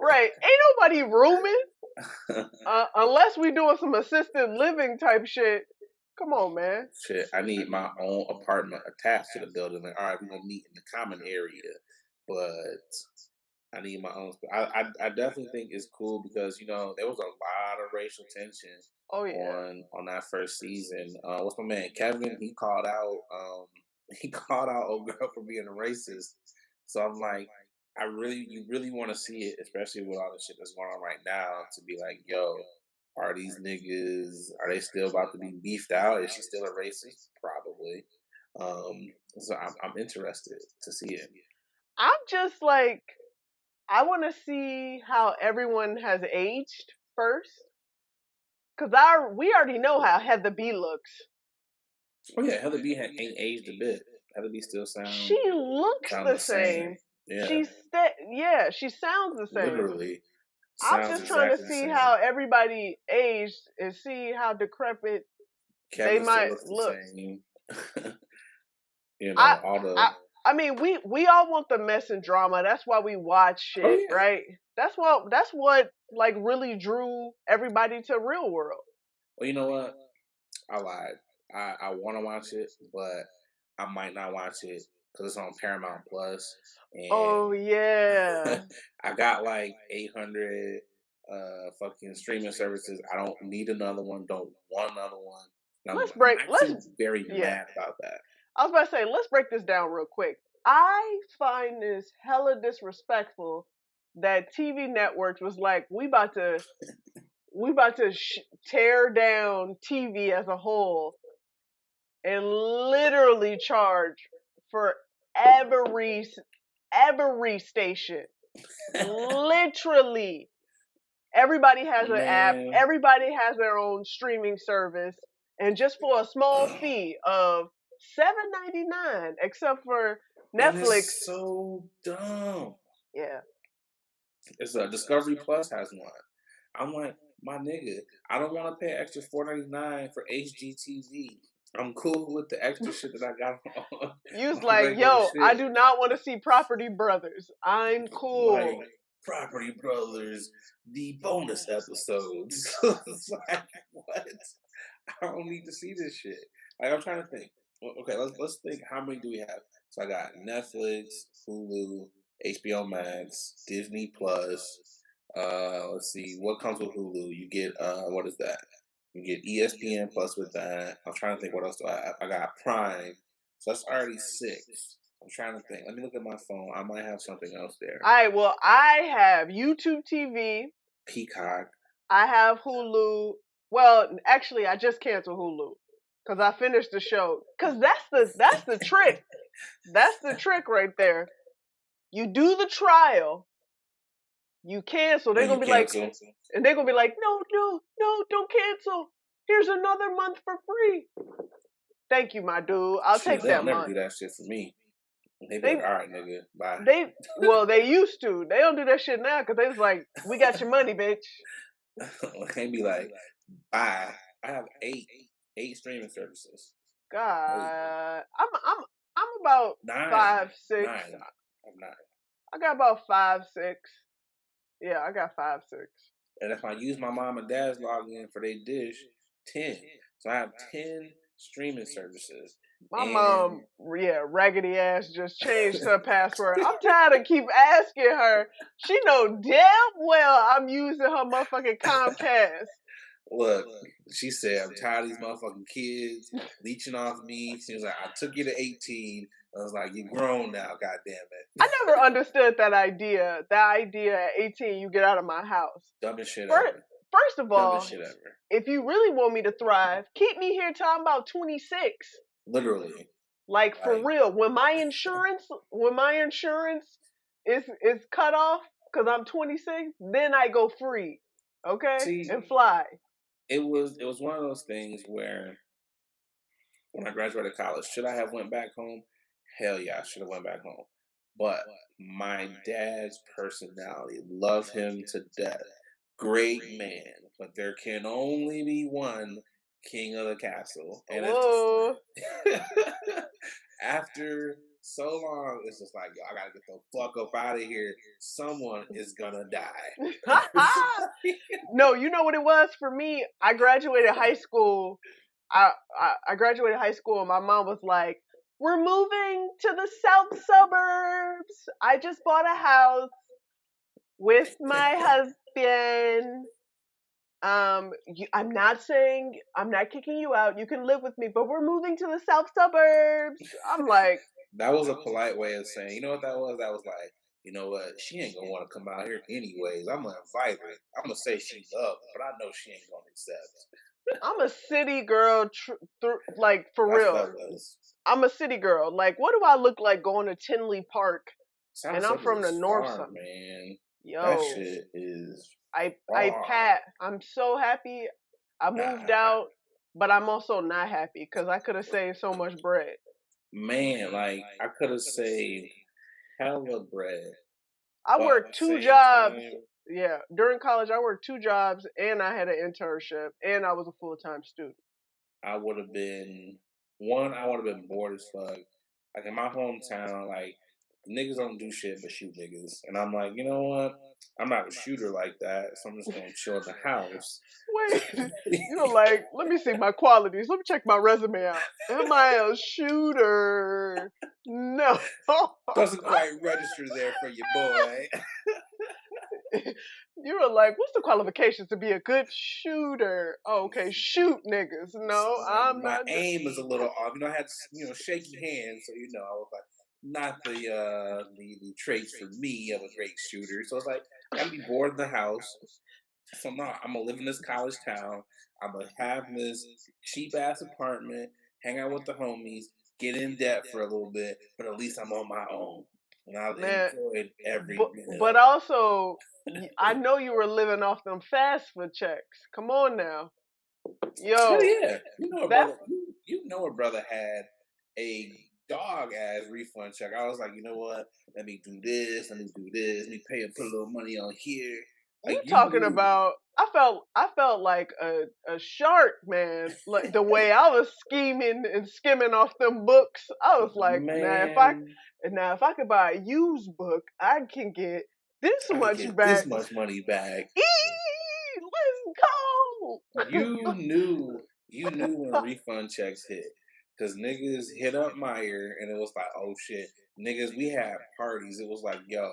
Speaker 2: right, ain't nobody rooming unless we doing some assisted living type shit. Come on, man.
Speaker 1: Shit, I need my own apartment attached to the building. Like, all right, we're gonna meet in the common area, but I need my own. I definitely think it's cool because there was a lot of racial tension
Speaker 2: Oh yeah.
Speaker 1: on that first season. What's my man Kevin? He called out he called out old girl for being a racist. So I'm like, you really want to see it, especially with all the shit that's going on right now, to be like, yo, are these niggas, are they still about to be beefed out? Is she still a racist? Probably. So I'm interested to see it.
Speaker 2: I'm just like I want to see how everyone has aged first, cause we already know how Heather B looks.
Speaker 1: Oh yeah, Heather B ain't aged a bit. Heather B still
Speaker 2: She looks
Speaker 1: sound
Speaker 2: the
Speaker 1: the same.
Speaker 2: same.
Speaker 1: Yeah,
Speaker 2: Yeah, she sounds the same.
Speaker 1: literally
Speaker 2: I'm
Speaker 1: sounds
Speaker 2: just trying to
Speaker 1: exactly the
Speaker 2: see
Speaker 1: same.
Speaker 2: how everybody aged and see how decrepit they
Speaker 1: Kevin still
Speaker 2: might
Speaker 1: looks the
Speaker 2: look.
Speaker 1: same.
Speaker 2: I
Speaker 1: All
Speaker 2: I
Speaker 1: the
Speaker 2: I mean we all want the mess and drama. That's why we watch
Speaker 1: oh
Speaker 2: shit,
Speaker 1: yeah.
Speaker 2: right? That's what like really drew everybody to Real World.
Speaker 1: Well, you know what? I lied. I want to watch it, but I might not watch it because it's on Paramount Plus,
Speaker 2: Oh
Speaker 1: and
Speaker 2: yeah.
Speaker 1: I got like 800 fucking streaming services. I don't need another one. Don't want another one. And I'm
Speaker 2: Let's
Speaker 1: actually very
Speaker 2: yeah.
Speaker 1: mad about that.
Speaker 2: I was about to say, let's break this down real quick. I find this hella disrespectful that TV networks was like, we about to tear down TV as a whole and literally charge for every every station. Literally, everybody has an app.
Speaker 1: Man,
Speaker 2: Everybody has their own streaming service, and just for a small fee of $7.99, except for
Speaker 1: and
Speaker 2: Netflix.
Speaker 1: it's so dumb.
Speaker 2: Yeah.
Speaker 1: It's Discovery Plus has one. I'm like, my nigga, I don't want to pay extra $4.99 for HGTV. I'm cool with the extra shit that I got on,
Speaker 2: You was
Speaker 1: on
Speaker 2: like,
Speaker 1: regular
Speaker 2: yo, I
Speaker 1: shit.
Speaker 2: do not want to see Property Brothers. I'm
Speaker 1: Like
Speaker 2: cool.
Speaker 1: Property Brothers, the bonus episodes. It's like, what? I don't need to see this shit. Like, I'm trying to think. Okay, let's think. How many do we have? So I got Netflix, Hulu, HBO Max, Disney Plus. Let's see what comes with Hulu. You get what is that? You get ESPN Plus with that. I'm trying to think what else do I have. I got Prime, so that's already six. I'm trying to think. Let me look at my phone. I might have something else there.
Speaker 2: All right, well, I have YouTube TV.
Speaker 1: Peacock.
Speaker 2: I have Hulu. Well, actually, I just canceled Hulu. Cause I finished the show. Cause that's the trick. That's the trick right there. You do the trial, you cancel. They're
Speaker 1: And you
Speaker 2: gonna be like,
Speaker 1: cancel.
Speaker 2: and they're gonna be like, no, no, no, don't cancel. Here's another month for free. Thank you, my dude. I'll
Speaker 1: Shit,
Speaker 2: take
Speaker 1: they'll
Speaker 2: that
Speaker 1: never do
Speaker 2: month.
Speaker 1: that shit for me. They be
Speaker 2: They
Speaker 1: like, all right, nigga, bye.
Speaker 2: they used to. They don't do that shit now because they was like, we got your money, bitch.
Speaker 1: They be like, bye. I have eight streaming services.
Speaker 2: God, I'm about
Speaker 1: Nine.
Speaker 2: 5, 6.
Speaker 1: Nine. I'm nine.
Speaker 2: I got about 5, 6. Yeah, I got 5, 6.
Speaker 1: And if I use my mom and dad's login for their dish, 10. So I have 10 streaming services.
Speaker 2: My mom, raggedy ass just changed her password. I'm tired of keep asking her. She know damn well I'm using her motherfucking Comcast.
Speaker 1: Look, she said, I'm tired of these motherfucking kids leeching off me. She was like, I took you to 18. I was like, you're grown now, goddamn it.
Speaker 2: I never understood that idea. That idea at 18, you get out of my house.
Speaker 1: Dumbest shit ever.
Speaker 2: First of all,
Speaker 1: Dumbest shit ever.
Speaker 2: If you really want me to thrive, keep me here till I'm about 26.
Speaker 1: Literally.
Speaker 2: Like for real. When my insurance is cut off because I'm 26, then I go free. Okay?
Speaker 1: See,
Speaker 2: and fly.
Speaker 1: It was one of those things where when I graduated college, should I have went back home? Hell yeah, I should have went back home. But my dad's personality, love him to death. Great man, but there can only be one king of the castle. And it's just after so long, it's just like, yo, I gotta get the fuck up out of here. Someone is gonna die.
Speaker 2: No, you know what it was for me? I graduated high school. I graduated high school and my mom was like, we're moving to the south suburbs. I just bought a house with my husband. I'm not kicking you out. You can live with me, but we're moving to the south suburbs. I'm like,
Speaker 1: that was a polite way of saying, you know what that was? That was like, you know what? She ain't gonna want to come out here anyways. I'm gonna invite her. I'm gonna say she loves, but I know she ain't gonna accept.
Speaker 2: I'm a city girl, like for real. I'm a city girl. Like, what do I look like going to Tinley Park?
Speaker 1: South
Speaker 2: and I'm from the north
Speaker 1: side,
Speaker 2: side,
Speaker 1: man.
Speaker 2: Yo,
Speaker 1: that shit is.
Speaker 2: I'm so happy I moved out, but I'm also not happy because I could have saved so much bread.
Speaker 1: Man, like I could have saved hella bread.
Speaker 2: I worked 2 jobs. Yeah, during college I worked 2 jobs and I had an internship and I was a full-time student.
Speaker 1: I would have been bored as fuck. Like in my hometown, like niggas don't do shit but shoot niggas. And I'm like, you know what? I'm not a shooter like that, so I'm just gonna chill in the house.
Speaker 2: Wait, you're like, let me see my qualities. Let me check my resume out. Am I a shooter? No.
Speaker 1: Doesn't quite register there for you, boy.
Speaker 2: You were like, what's the qualifications to be a good shooter? Oh, okay, shoot niggas. No, I'm
Speaker 1: my
Speaker 2: not.
Speaker 1: My aim is a little off. You know, I had shaky hands, so I was like, not the traits for me of a great shooter. So it's like, I gotta be bored in the house. So now I'm gonna live in this college town. I'm gonna have this cheap ass apartment, hang out with the homies, get in debt for a little bit, but at least I'm on my own. And I've enjoyed every minute.
Speaker 2: But also, I know you were living off them fast food checks. Come on now. Yo.
Speaker 1: Hell yeah. You know a brother had a dog ass refund check. I was like, you know what? Let me do this. Let me put a little money on here.
Speaker 2: Like, you talking about? I felt like a shark, man. Like the way I was scheming and skimming off them books. I was like, man. Now if I could buy a used book, I can get this much back.
Speaker 1: This much money back.
Speaker 2: Let's go.
Speaker 1: You knew when refund checks hit. Cause niggas hit up Meyer and it was like, oh shit. Niggas, we had parties. It was like, yo,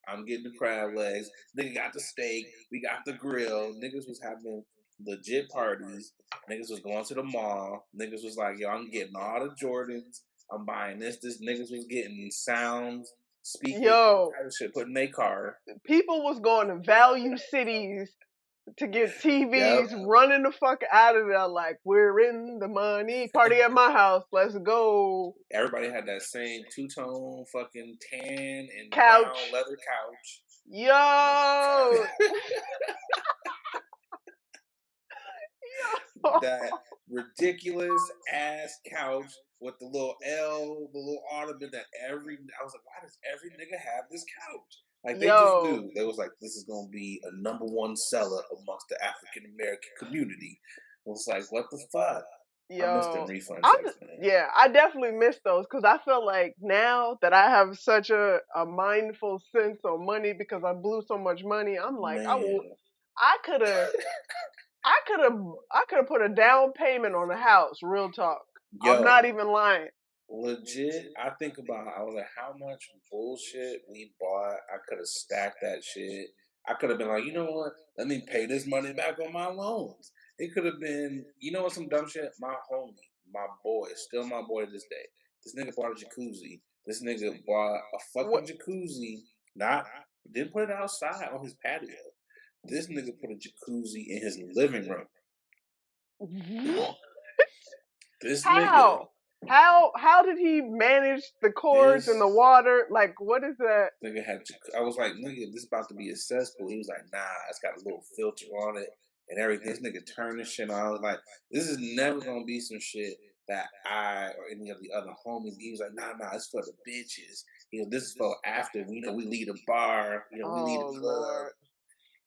Speaker 1: I'm getting the crab legs. Nigga got the steak. We got the grill. Niggas was having legit parties. Niggas was going to the mall. Niggas was like, yo, I'm getting all the Jordans. I'm buying this. Niggas was getting sounds, speakers, shit put in their car.
Speaker 2: People was going to value cities to get
Speaker 1: Yep.
Speaker 2: TVs running the fuck out of there like, we're in the money. Party at my house. Let's go.
Speaker 1: Everybody had that same two-tone fucking tan and brown
Speaker 2: Couch.
Speaker 1: leather couch.
Speaker 2: Yo.
Speaker 1: That ridiculous ass couch with the little L, the little ornament that I was like, why does every nigga have this couch? Like they just
Speaker 2: Yo.
Speaker 1: knew. They was like, this is gonna be a number one seller amongst the African American community. I was like, what the fuck? I missed them
Speaker 2: Yo.
Speaker 1: refund checks, man.
Speaker 2: Yeah, I definitely miss those because I feel like now that I have such a mindful sense on money because I blew so much money, I'm like,
Speaker 1: Man.
Speaker 2: I could have I could have put a down payment on a house, real talk. I'm not
Speaker 1: Yo,
Speaker 2: even lying.
Speaker 1: legit, I think about I was like, how much bullshit we bought. I could have stacked that shit. I could have been like, you know what? Let me pay this money back on my loans. It could have been, you know what, some dumb shit? My homie, my boy, still my boy to this day. This nigga bought a jacuzzi. This nigga bought a
Speaker 2: What?
Speaker 1: fucking jacuzzi. Didn't put it outside on his patio. This nigga put a jacuzzi in his living room. This nigga.
Speaker 2: How did he manage the cords and the water? Like, what is that?
Speaker 1: Nigga I was like, nigga, this about to be a cesspool. He was like, nah, it's got a little filter on it and everything. This nigga turned this shit on. I was like, this is never gonna be some shit that I or any of the other homies. He was like, nah, it's for the bitches. This is for after we leave the bar, we leave the club.
Speaker 2: Lord.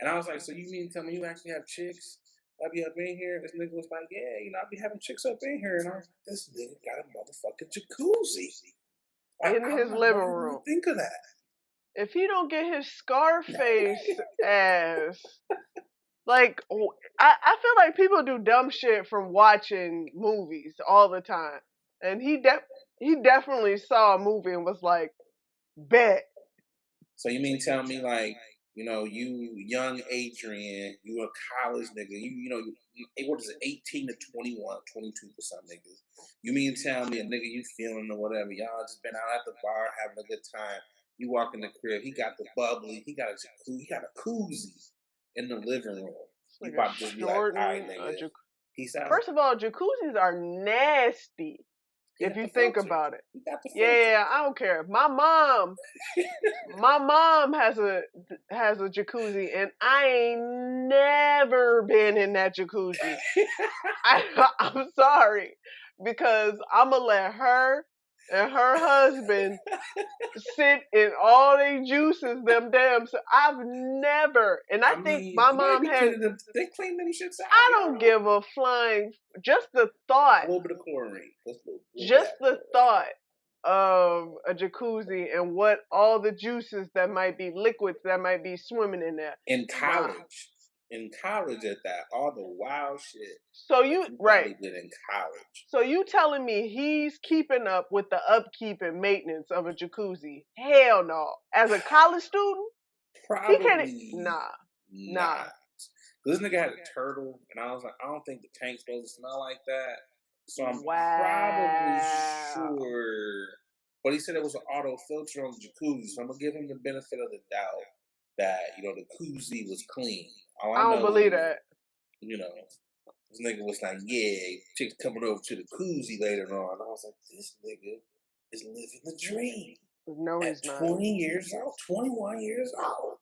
Speaker 1: And I was like, so you mean to tell me you actually have chicks that be up in here? This nigga was like, yeah, I be having chicks up in here. And I was like, this nigga got a motherfucking jacuzzi.
Speaker 2: In his living room.
Speaker 1: Think of that.
Speaker 2: If he don't get his Scarface ass, like, I feel like people do dumb shit from watching movies all the time, and he definitely saw a movie and was like, bet.
Speaker 1: So you mean tell me like, you young Adrian, you a college nigga, what is it, 18 to 21, 22 for some niggas. You mean tell me a nigga you feeling or whatever, y'all just been out at the bar having a good time. You walk in the crib, he got the bubbly, he got a koozie in the living room. You about to just be like, all right, nigga, peace out.
Speaker 2: First of all, jacuzzis are nasty. If you think about it. Yeah, I don't care. My mom has a jacuzzi, and I ain't never been in that jacuzzi. I'm sorry, because I'ma let her and her husband sit in all they juices, them damn. So I've never, and I think my mom had.
Speaker 1: They clean them shits out.
Speaker 2: I don't give a flying. Just the thought.
Speaker 1: A little bit of chlorine.
Speaker 2: Just the thought of a jacuzzi and what all the juices that might be liquids that might be swimming in there.
Speaker 1: In college at that, all the wild shit.
Speaker 2: So you right
Speaker 1: did in college.
Speaker 2: So you telling me he's keeping up with the upkeep and maintenance of a jacuzzi? Hell no. As a college student,
Speaker 1: probably
Speaker 2: he can't. Nah.
Speaker 1: This nigga had a turtle, and I was like, I don't think the tank's supposed to smell like that. So I'm probably sure. But he said it was an auto filter on the jacuzzi, so I'm gonna give him the benefit of the doubt that the koozie was clean.
Speaker 2: I don't believe that.
Speaker 1: This nigga was like, yeah, chicks coming over to the koozie later on. And I was like, this nigga is living the dream.
Speaker 2: No, he's not.
Speaker 1: 20 years old, 21 years old.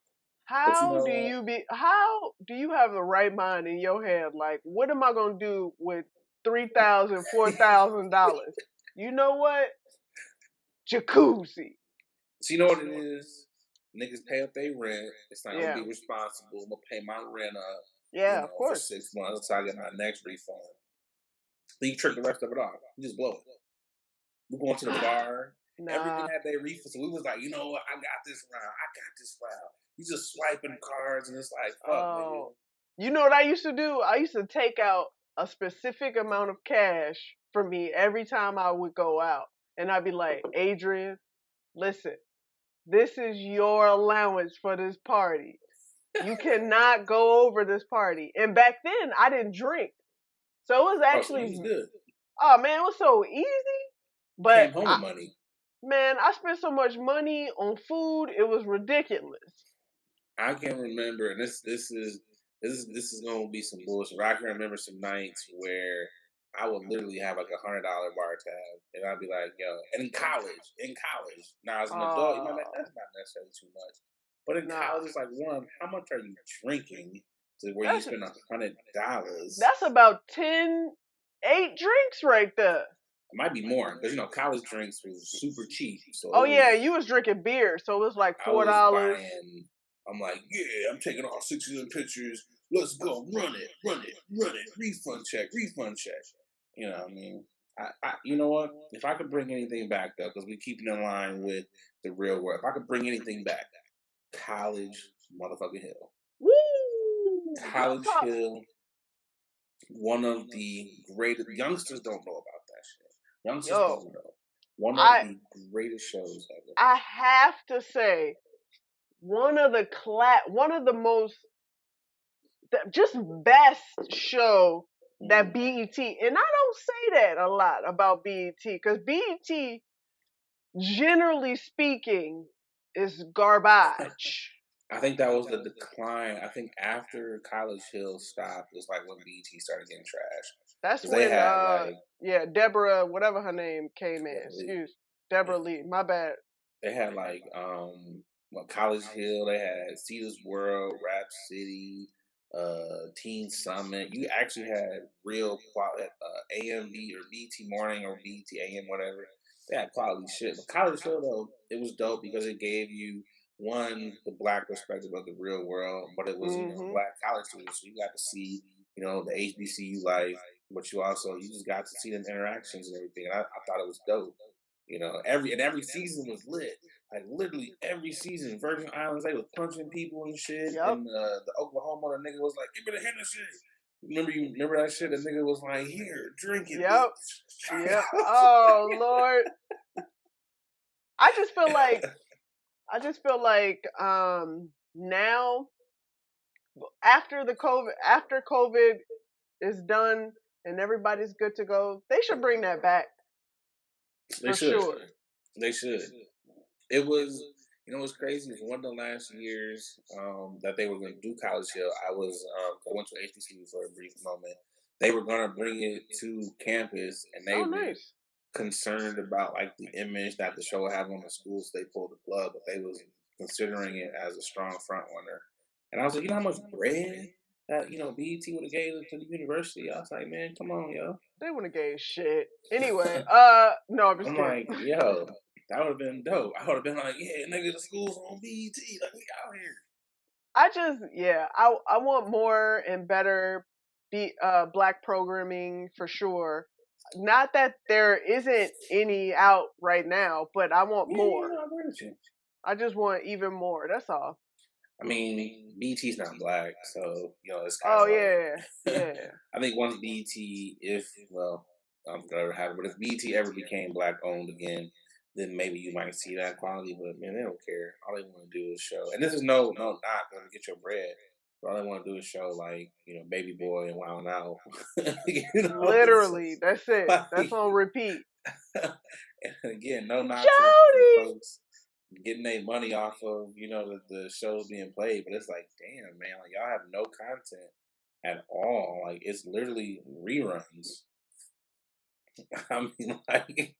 Speaker 2: How do you have the right mind in your head? Like, what am I gonna do with $3,000, $4,000? You know what? Jacuzzi.
Speaker 1: So you know what it is? Niggas pay up their rent. It's not gonna be responsible. I'm gonna pay my rent up.
Speaker 2: Yeah, of course.
Speaker 1: For 6 months until I get my next refund. Then you trick the rest of it off. You just blow it. We going to the bar. Everything had their refund. So we was like, you know what? I got this round. You just swiping cards and it's like, fuck, nigga.
Speaker 2: You know what I used to do? I used to take out a specific amount of cash for me every time I would go out. And I'd be like, Adrian, listen, this is your allowance for this party. You cannot go over this party. And back then, I didn't drink. So it was actually
Speaker 1: good.
Speaker 2: Oh, man, it was so easy. But
Speaker 1: came home with money.
Speaker 2: Man, I spent so much money on food, it was ridiculous.
Speaker 1: I can remember, and this is this is gonna be some bullshit. I can remember some nights where I would literally have like $100 bar tab, and I'd be like, "Yo," and in college. Now as an adult, you might be like,
Speaker 2: Oh,
Speaker 1: "That's not necessarily too much," but in
Speaker 2: nah.
Speaker 1: college, it's like, one, how much are you drinking to where you
Speaker 2: That's
Speaker 1: spend $100?
Speaker 2: that's about 8 drinks right there.
Speaker 1: It might be more because college drinks was super cheap, so
Speaker 2: Oh
Speaker 1: it
Speaker 2: yeah,
Speaker 1: was.
Speaker 2: you was drinking beer, so it was like
Speaker 1: I
Speaker 2: four
Speaker 1: was
Speaker 2: dollars.
Speaker 1: buying. I'm like, yeah, I'm taking all 6 of them pictures. Let's go, run it, run it, run it. Refund check, refund check. What I mean, you know what? If I could bring anything back though, because we keep it in line with the real world. If I could bring anything back, College motherfucking Hill,
Speaker 2: Woo! Let's
Speaker 1: College
Speaker 2: talk.
Speaker 1: Hill, one of the greatest. Youngsters don't know about that shit. Youngsters
Speaker 2: Yo,
Speaker 1: don't know. One of
Speaker 2: I
Speaker 1: the greatest shows ever.
Speaker 2: I have to say one of the most just best show that
Speaker 1: Mhm.
Speaker 2: BET, and I don't say that a lot about BET because BET, generally speaking, is garbage.
Speaker 1: I think that was the decline. I think after College Hill stopped was like when BT started getting trashed
Speaker 2: That's
Speaker 1: because they
Speaker 2: when
Speaker 1: had like
Speaker 2: yeah, Deborah, whatever her name came in.
Speaker 1: Definitely,
Speaker 2: Excuse Deborah
Speaker 1: yeah,
Speaker 2: Lee. My bad.
Speaker 1: they had like what College Hill. They had Cedar's World, Rap City, Teen Summit. You actually had real quality AMB or BT Morning or BT AM whatever. They had quality shit. But College Hill though, it was dope because it gave you one the black perspective of the real world, but it was
Speaker 2: Hmm.
Speaker 1: black college students, so you got to see the HBCU life, but you just got to see them interactions and everything. And I thought it was dope. Every season was lit. Like literally every season, Virgin Islands they was punching people and shit.
Speaker 2: Yep.
Speaker 1: And the Oklahoma the nigga was like, "Give me the Hennessy." You remember that shit? The nigga was like, "Here, drink it,
Speaker 2: Yep.
Speaker 1: bitch."
Speaker 2: Yep. Oh Lord. I just feel like now after COVID is done and everybody's good to go, they should bring that back
Speaker 1: They
Speaker 2: for
Speaker 1: should.
Speaker 2: sure.
Speaker 1: They should. It was, what's crazy is one of the last years that they were going to do College Hill. I went to HBCU for a brief moment. They were going to bring it to campus, and they
Speaker 2: Oh
Speaker 1: were
Speaker 2: nice.
Speaker 1: concerned about like the image that the show would have on the school, so they pulled the plug. But they was considering it as a strong front runner, and I was like, you know how much bread that BET would have gave to the university. I was like, man, come on, yo.
Speaker 2: They wouldn't have gave shit. Anyway, no, I'm just
Speaker 1: I'm
Speaker 2: kidding.
Speaker 1: like, yo, that would have been dope. I would have been like, yeah, nigga, the school's on BET. Like, we out here.
Speaker 2: I want more and better black programming for sure. Not that there isn't any out right now, but I want
Speaker 1: Yeah,
Speaker 2: more.
Speaker 1: no, I agree with you.
Speaker 2: I just want even more. That's all.
Speaker 1: I mean, BET's not black, so it's kind
Speaker 2: Oh
Speaker 1: of like
Speaker 2: yeah, yeah.
Speaker 1: I think once BET, if well, I'm gonna have it, but if BET ever became black owned again, then maybe you might see that quality. But man, they don't care. All they want to do is show, and this is no not gonna get your bread. But all they want to do is show like Baby Boy and Wild Out. It's
Speaker 2: Literally,
Speaker 1: just
Speaker 2: that's it.
Speaker 1: like,
Speaker 2: That's on repeat.
Speaker 1: and again, no knock to the
Speaker 2: Jody.
Speaker 1: folks getting their money off of the shows being played, but it's like, damn man, like y'all have no content at all. Like it's literally reruns. I mean, like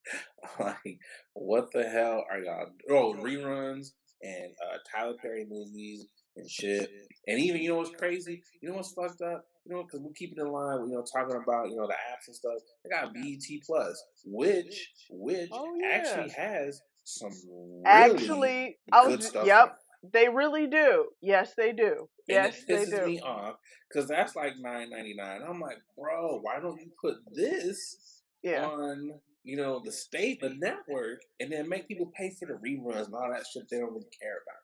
Speaker 1: what the hell are y'all? Oh, reruns and Tyler Perry movies and shit. And even what's crazy? You know what's fucked up? Because we keep it in line. With, talking about the apps and stuff. They got BET Plus, which
Speaker 2: Oh yeah.
Speaker 1: actually has some really
Speaker 2: Actually, I
Speaker 1: good
Speaker 2: was.
Speaker 1: stuff on
Speaker 2: Yep.
Speaker 1: it.
Speaker 2: They really do. Yes, they do.
Speaker 1: And it
Speaker 2: Yes, they
Speaker 1: pisses
Speaker 2: do.
Speaker 1: me off because that's like $9.99. I'm like, bro, why don't you put this
Speaker 2: Yeah.
Speaker 1: on the network, and then make people pay for the reruns and all that shit they don't really care about.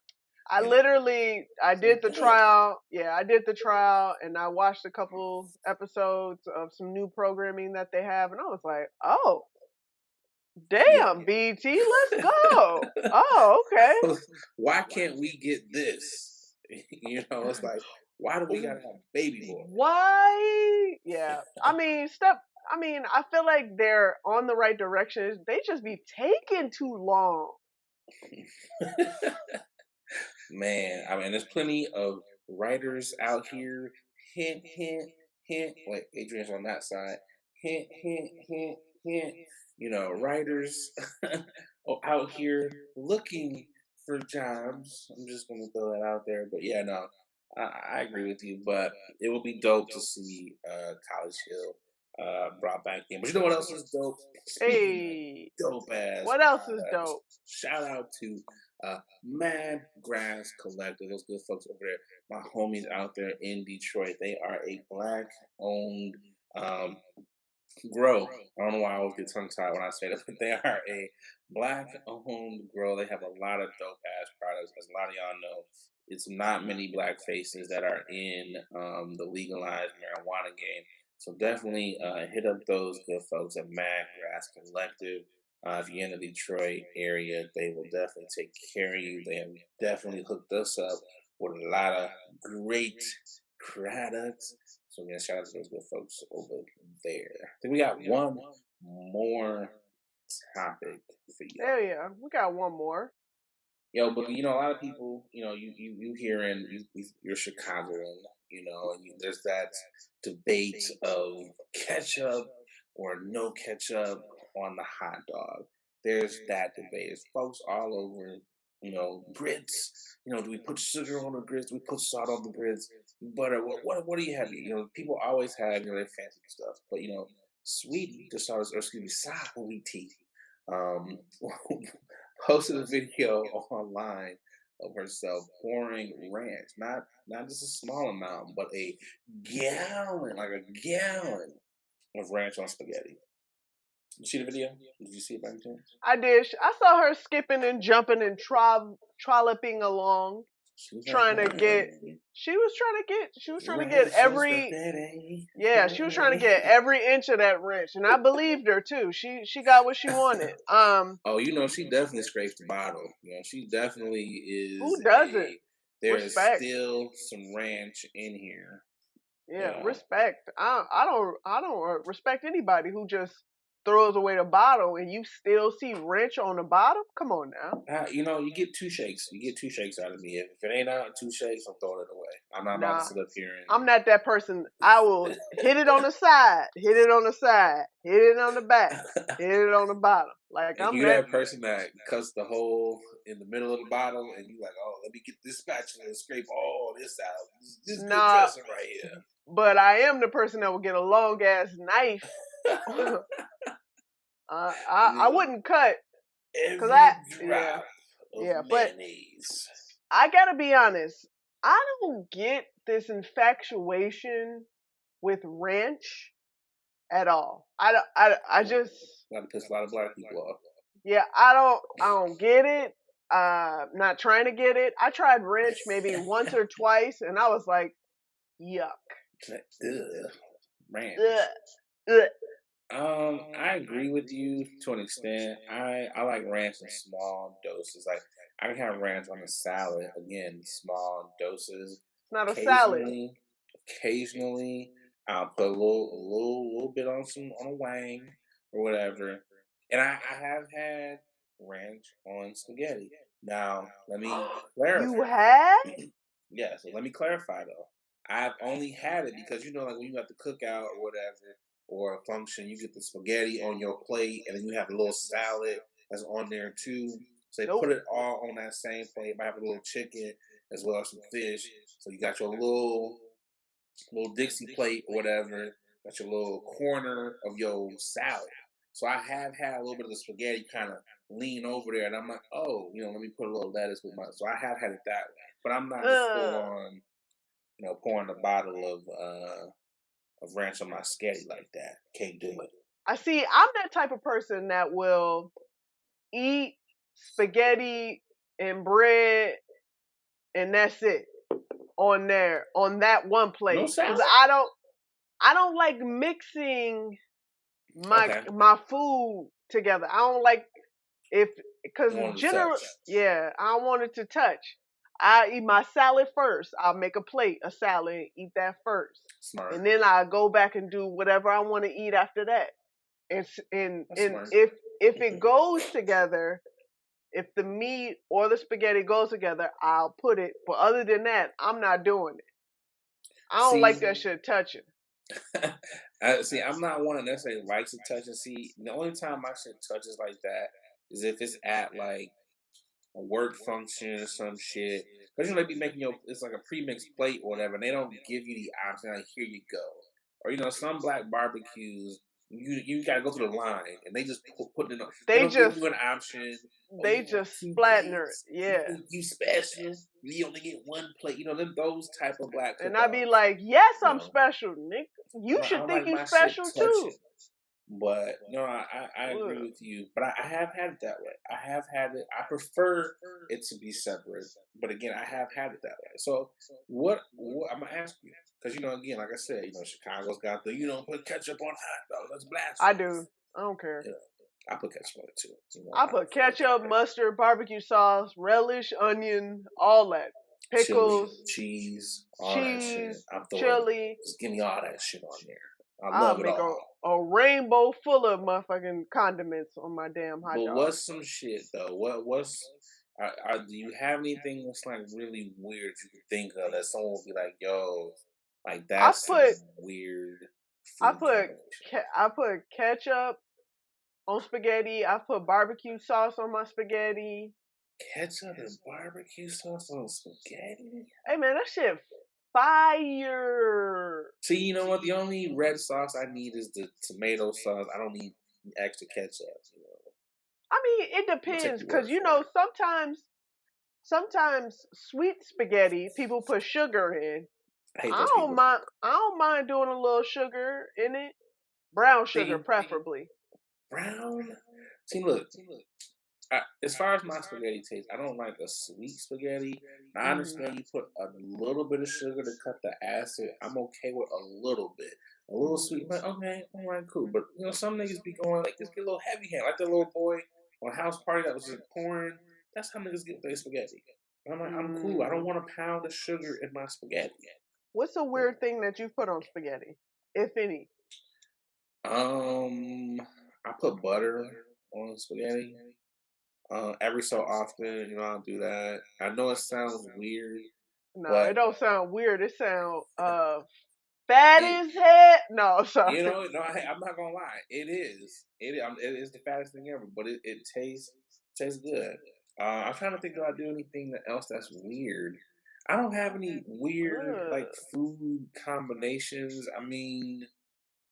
Speaker 2: I
Speaker 1: It's like,
Speaker 2: did the
Speaker 1: damn.
Speaker 2: trial. Yeah, I did the trial and I watched a couple episodes of some new programming that they have and I was like, "Oh,
Speaker 1: Yeah.
Speaker 2: damn, BT, let's go." Oh, okay.
Speaker 1: Why can't we get this? It's like, why do we gotta have Baby Boy?
Speaker 2: Why? Yeah. I feel like they're on the right direction. They just be taking too long.
Speaker 1: Man, I mean, there's plenty of writers out here hint, hint, hint. Wait, Adrian's on that side. Hint, hint, hint, hint. Writers out here looking for jobs. I'm just gonna throw that out there. But yeah, no, I agree with you. But it would be dope to see College Hill brought back in. But you know what else is dope? Speaking of
Speaker 2: Hey,
Speaker 1: dope ass
Speaker 2: what else is
Speaker 1: products,
Speaker 2: dope?
Speaker 1: shout out to Mad Grass Collective. Those good folks over there. My homies out there in Detroit. They are a black owned um, grow. I don't know why I always get tongue tied when I say that, but they are a black owned grow. They have a lot of dope ass products. As a lot of y'all know, it's not many black faces that are in the legalized marijuana game. So definitely hit up those good folks at Mad Grass Collective. If you're in the Detroit area, they will definitely take care of you. They have definitely hooked us up with a lot of great products. So again, shout out to those good folks over there. I think we got one more topic for you.
Speaker 2: Hell yeah, we got one more.
Speaker 1: Yo, but a lot of people, you hearing you're Chicagoan, and there's that debate of ketchup or no ketchup on the hot dog. There's that debate. It's folks all over, grits. Do we put sugar on the grits? Do we put salt on the grits? Butter? What do you have? People always have their fancy stuff, but sweet just or excuse me, sweet tea. Um, posted a video online of herself pouring ranch, not just a small amount, but a gallon, like a gallon of ranch on spaghetti. You see the video? Did you see it by any chance?
Speaker 2: I did. I saw her skipping and jumping and trolloping along,
Speaker 1: She was like,
Speaker 2: trying to get.
Speaker 1: hey,
Speaker 2: She was trying to get. She was trying to get
Speaker 1: ranch on
Speaker 2: every.
Speaker 1: spaghetti.
Speaker 2: Yeah, she was trying to get every inch of that wrench, and I believed her too. She got what she wanted.
Speaker 1: Oh, she definitely scrapes the bottle. She definitely
Speaker 2: Who
Speaker 1: is
Speaker 2: doesn't?
Speaker 1: there is
Speaker 2: Respect.
Speaker 1: still some ranch in here.
Speaker 2: Yeah, respect. I don't respect anybody who just throws away the bottle and you still see wrench on the bottom. Come on now.
Speaker 1: You get two shakes. You get two shakes out of me. If it ain't out two shakes, I'm throwing it away. I'm not about to
Speaker 2: Nah,
Speaker 1: sit up here
Speaker 2: I'm not that person. I will hit it on the side, hit it on the side, hit it on the back, hit it on the bottom. Like
Speaker 1: and
Speaker 2: I'm
Speaker 1: you
Speaker 2: that.
Speaker 1: that person that cuts the hole in the middle of the bottle, and you like, oh, let me get this spatula and scrape all this out. This good
Speaker 2: Nah,
Speaker 1: dressing right here.
Speaker 2: but I am the person that will get a long ass knife. I wouldn't cut because
Speaker 1: Every drop
Speaker 2: yeah,
Speaker 1: of
Speaker 2: but
Speaker 1: mayonnaise.
Speaker 2: I gotta be honest. I don't get this infatuation with ranch at all. I just
Speaker 1: Got to piss a lot of black people off.
Speaker 2: yeah. I don't get it. Not trying to get it. I tried ranch maybe once or twice, and I was like, yuck.
Speaker 1: Ugh, ranch.
Speaker 2: Ugh. Ugh.
Speaker 1: I agree with you to an extent. I like ranch in small doses. Like I can have ranch on a salad. Again, small doses.
Speaker 2: It's not a salad.
Speaker 1: Occasionally, I'll put a little bit on a wang or whatever. And I have had ranch on spaghetti. Now, let me
Speaker 2: You
Speaker 1: clarify.
Speaker 2: had?
Speaker 1: Yeah, so let me clarify though. I've only had it because like when you got the cookout or whatever, or a function, you get the spaghetti on your plate, and then you have a little salad that's on there too. So they
Speaker 2: Nope.
Speaker 1: put it all on that same plate. Might have a little chicken as well as some fish. So you got your little Dixie plate or whatever. Got your little corner of your salad. So I have had a little bit of the spaghetti kind of lean over there, and I'm like, oh, let me put a little lettuce with my. So I have had it that way, but I'm not just full
Speaker 2: Ugh.
Speaker 1: on, pouring a bottle of ranch on my spaghetti like that. Can't do it.
Speaker 2: I see. I'm that type of person that will eat spaghetti and bread, and that's it on that one
Speaker 1: No
Speaker 2: plate. Because
Speaker 1: salad.
Speaker 2: I don't like mixing
Speaker 1: Okay.
Speaker 2: my food together. I don't like because
Speaker 1: You wanted to
Speaker 2: general
Speaker 1: touch.
Speaker 2: yeah, I don't want it to touch. I eat my salad first. I'll make a plate, a salad, eat that first.
Speaker 1: Smart.
Speaker 2: And then I go back and do whatever I want to eat after that. And
Speaker 1: That's smart.
Speaker 2: if it goes together, if the meat or the spaghetti goes together, I'll put it. But other than that, I'm not doing it. I don't like
Speaker 1: See,
Speaker 2: that shit touching.
Speaker 1: see, I'm not one that necessarily likes to touch and see. The only time my shit touches like that is if it's at like a work function or some shit. Because you know, they be making it's like a pre-mixed plate or whatever, and they don't give you the option, like, here you go. Or, you know, some black barbecues, you gotta go through the line, and they just put it on. They
Speaker 2: They
Speaker 1: don't give
Speaker 2: just
Speaker 1: you an option, or
Speaker 2: they
Speaker 1: you want
Speaker 2: just
Speaker 1: two
Speaker 2: splattener it.
Speaker 1: plates,
Speaker 2: Yeah.
Speaker 1: you special, you only get one plate. You know, those type of black
Speaker 2: And I be
Speaker 1: cook-offs.
Speaker 2: like, yes,
Speaker 1: You
Speaker 2: I'm
Speaker 1: know,
Speaker 2: special, Nick. You
Speaker 1: I
Speaker 2: should
Speaker 1: don't
Speaker 2: think
Speaker 1: like
Speaker 2: you
Speaker 1: my shit
Speaker 2: special too.
Speaker 1: touching. But no, I agree
Speaker 2: Ugh.
Speaker 1: with you. But I have had it that way. I have had it. I prefer it to be separate. But again, I have had it that way. So what I'm gonna ask you, because you know, again, like I said, you know, Chicago's got the, you know, put ketchup on hot dogs. That's
Speaker 2: I
Speaker 1: blasphemy.
Speaker 2: do. I don't care.
Speaker 1: You know, I put ketchup on it too. You know,
Speaker 2: I
Speaker 1: I
Speaker 2: put
Speaker 1: prefer it
Speaker 2: ketchup,
Speaker 1: that way.
Speaker 2: mustard, barbecue sauce, relish, onion, all that.
Speaker 1: Chili,
Speaker 2: Pickles,
Speaker 1: cheese, all that shit.
Speaker 2: cheese,
Speaker 1: I'm throwing.
Speaker 2: chili.
Speaker 1: Just give me all that shit on there. I
Speaker 2: I'll
Speaker 1: love it
Speaker 2: make
Speaker 1: all.
Speaker 2: a rainbow full of motherfucking condiments on my damn hot
Speaker 1: But
Speaker 2: dog.
Speaker 1: what's some shit though? Do you have anything that's like really weird you can think of that someone will be like, yo, like
Speaker 2: I
Speaker 1: that's some
Speaker 2: put
Speaker 1: weird
Speaker 2: I
Speaker 1: food
Speaker 2: put
Speaker 1: combination.
Speaker 2: I put ketchup on spaghetti. I put barbecue sauce on my spaghetti.
Speaker 1: Ketchup and barbecue sauce on spaghetti?
Speaker 2: Hey man, that shit fire.
Speaker 1: See, you know what? The only red sauce I need is the tomato sauce. I don't need extra ketchup. You know,
Speaker 2: I mean, it
Speaker 1: I'm gonna take
Speaker 2: depends
Speaker 1: your
Speaker 2: because
Speaker 1: word
Speaker 2: you
Speaker 1: for
Speaker 2: know
Speaker 1: it.
Speaker 2: sometimes sweet spaghetti people put sugar in.
Speaker 1: I hate
Speaker 2: I
Speaker 1: those
Speaker 2: don't
Speaker 1: people.
Speaker 2: mind. I don't mind doing a little sugar in it. Brown sugar,
Speaker 1: See,
Speaker 2: preferably.
Speaker 1: brown. See, look. As far as my spaghetti tastes, I don't like a sweet spaghetti. I
Speaker 2: Hmm.
Speaker 1: understand you put a little bit of sugar to cut the acid. I'm okay with a little bit. A little sweet, like, okay, all right, cool. But, you know, some niggas be going, like, just get a little heavy hand. Like that little boy on a house party that was just pouring. That's how niggas get their spaghetti. And I'm like, I'm cool. I don't
Speaker 2: Mm.
Speaker 1: want a pound of sugar in my spaghetti.
Speaker 2: What's a
Speaker 1: You
Speaker 2: weird thing that you put on spaghetti, if any?
Speaker 1: know? I put butter on spaghetti. Every so often, you know, I'll do that. I know it sounds weird,
Speaker 2: No, it
Speaker 1: but
Speaker 2: don't sound weird. It sound fat
Speaker 1: it,
Speaker 2: as head. No, sorry.
Speaker 1: you know, no, I'm not gonna lie. It is the fattest thing ever, but it tastes good. I'm trying to think if I do anything else that's weird. I don't have any weird like
Speaker 2: Ugh.
Speaker 1: food combinations. I mean,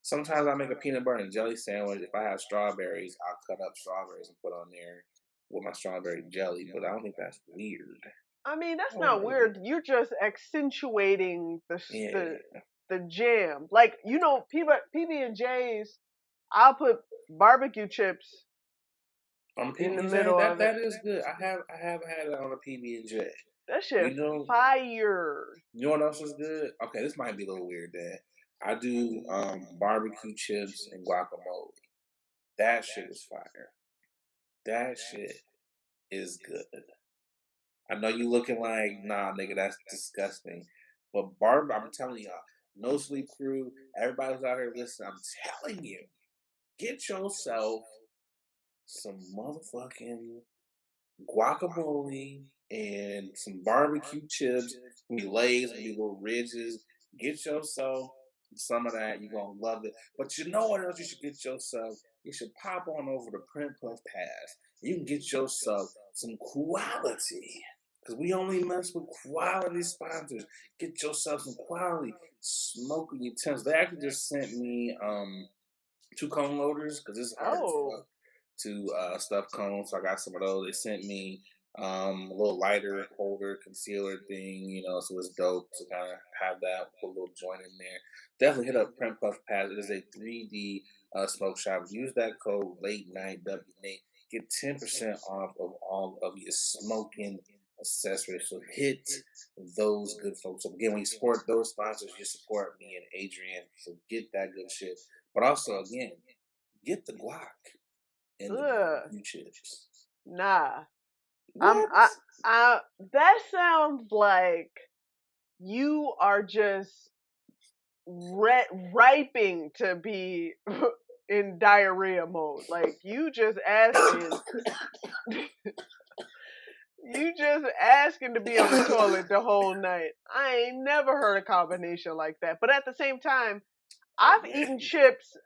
Speaker 1: sometimes I make a peanut butter and jelly sandwich. If I have strawberries, I'll cut up strawberries and put on there with my strawberry jelly. But I don't think that's weird.
Speaker 2: I mean, that's
Speaker 1: Oh,
Speaker 2: not
Speaker 1: maybe.
Speaker 2: weird. You're just accentuating
Speaker 1: Yeah.
Speaker 2: the jam. Like you know, PB and J's. I'll put barbecue chips
Speaker 1: On the
Speaker 2: in
Speaker 1: PB
Speaker 2: the
Speaker 1: and J,
Speaker 2: middle of it.
Speaker 1: that is good. I have had it on a PB and J.
Speaker 2: That
Speaker 1: You
Speaker 2: shit
Speaker 1: know,
Speaker 2: fire.
Speaker 1: you know what else is good? Okay, this might be a little weird. Then I do barbecue chips and guacamole. That shit is fire. That shit is good. I know you looking like, nah, nigga, that's disgusting. But I'm telling y'all, no sleep crew, everybody's out here listening. I'm telling you, get yourself some motherfucking guacamole and some barbecue chips, be lays, be little ridges. Get yourself some of that. You're gonna love it. But you know what else you should get yourself? You should pop on over to Print Puff Pass. You can get yourself some quality. Because we only mess with quality sponsors. Get yourself some quality smoking utensils. They actually just sent me two cone loaders because it's hard as
Speaker 2: Oh,
Speaker 1: fuck to stuff cones. So I got some of those. They sent me a little lighter holder concealer thing, you know, so it's dope to kind of have that, put a little joint in there. Definitely hit up Print Puff Pass. It is a 3D smoke shop. Use that code late night WNate. Get 10% off of all of your smoking accessories. So hit those good folks. So again, when you support those sponsors, you support me and Adrian. So get that good shit. But also, again, get the guac and the
Speaker 2: ugh,
Speaker 1: barbecue chips.
Speaker 2: nah. I'm
Speaker 1: What?
Speaker 2: I that sounds like you are just riping to be in diarrhea mode. Like you just asking You just asking to be on the toilet the whole night. I ain't never heard a combination like that. But at the same time,
Speaker 1: Oh
Speaker 2: I've
Speaker 1: man,
Speaker 2: eaten chips.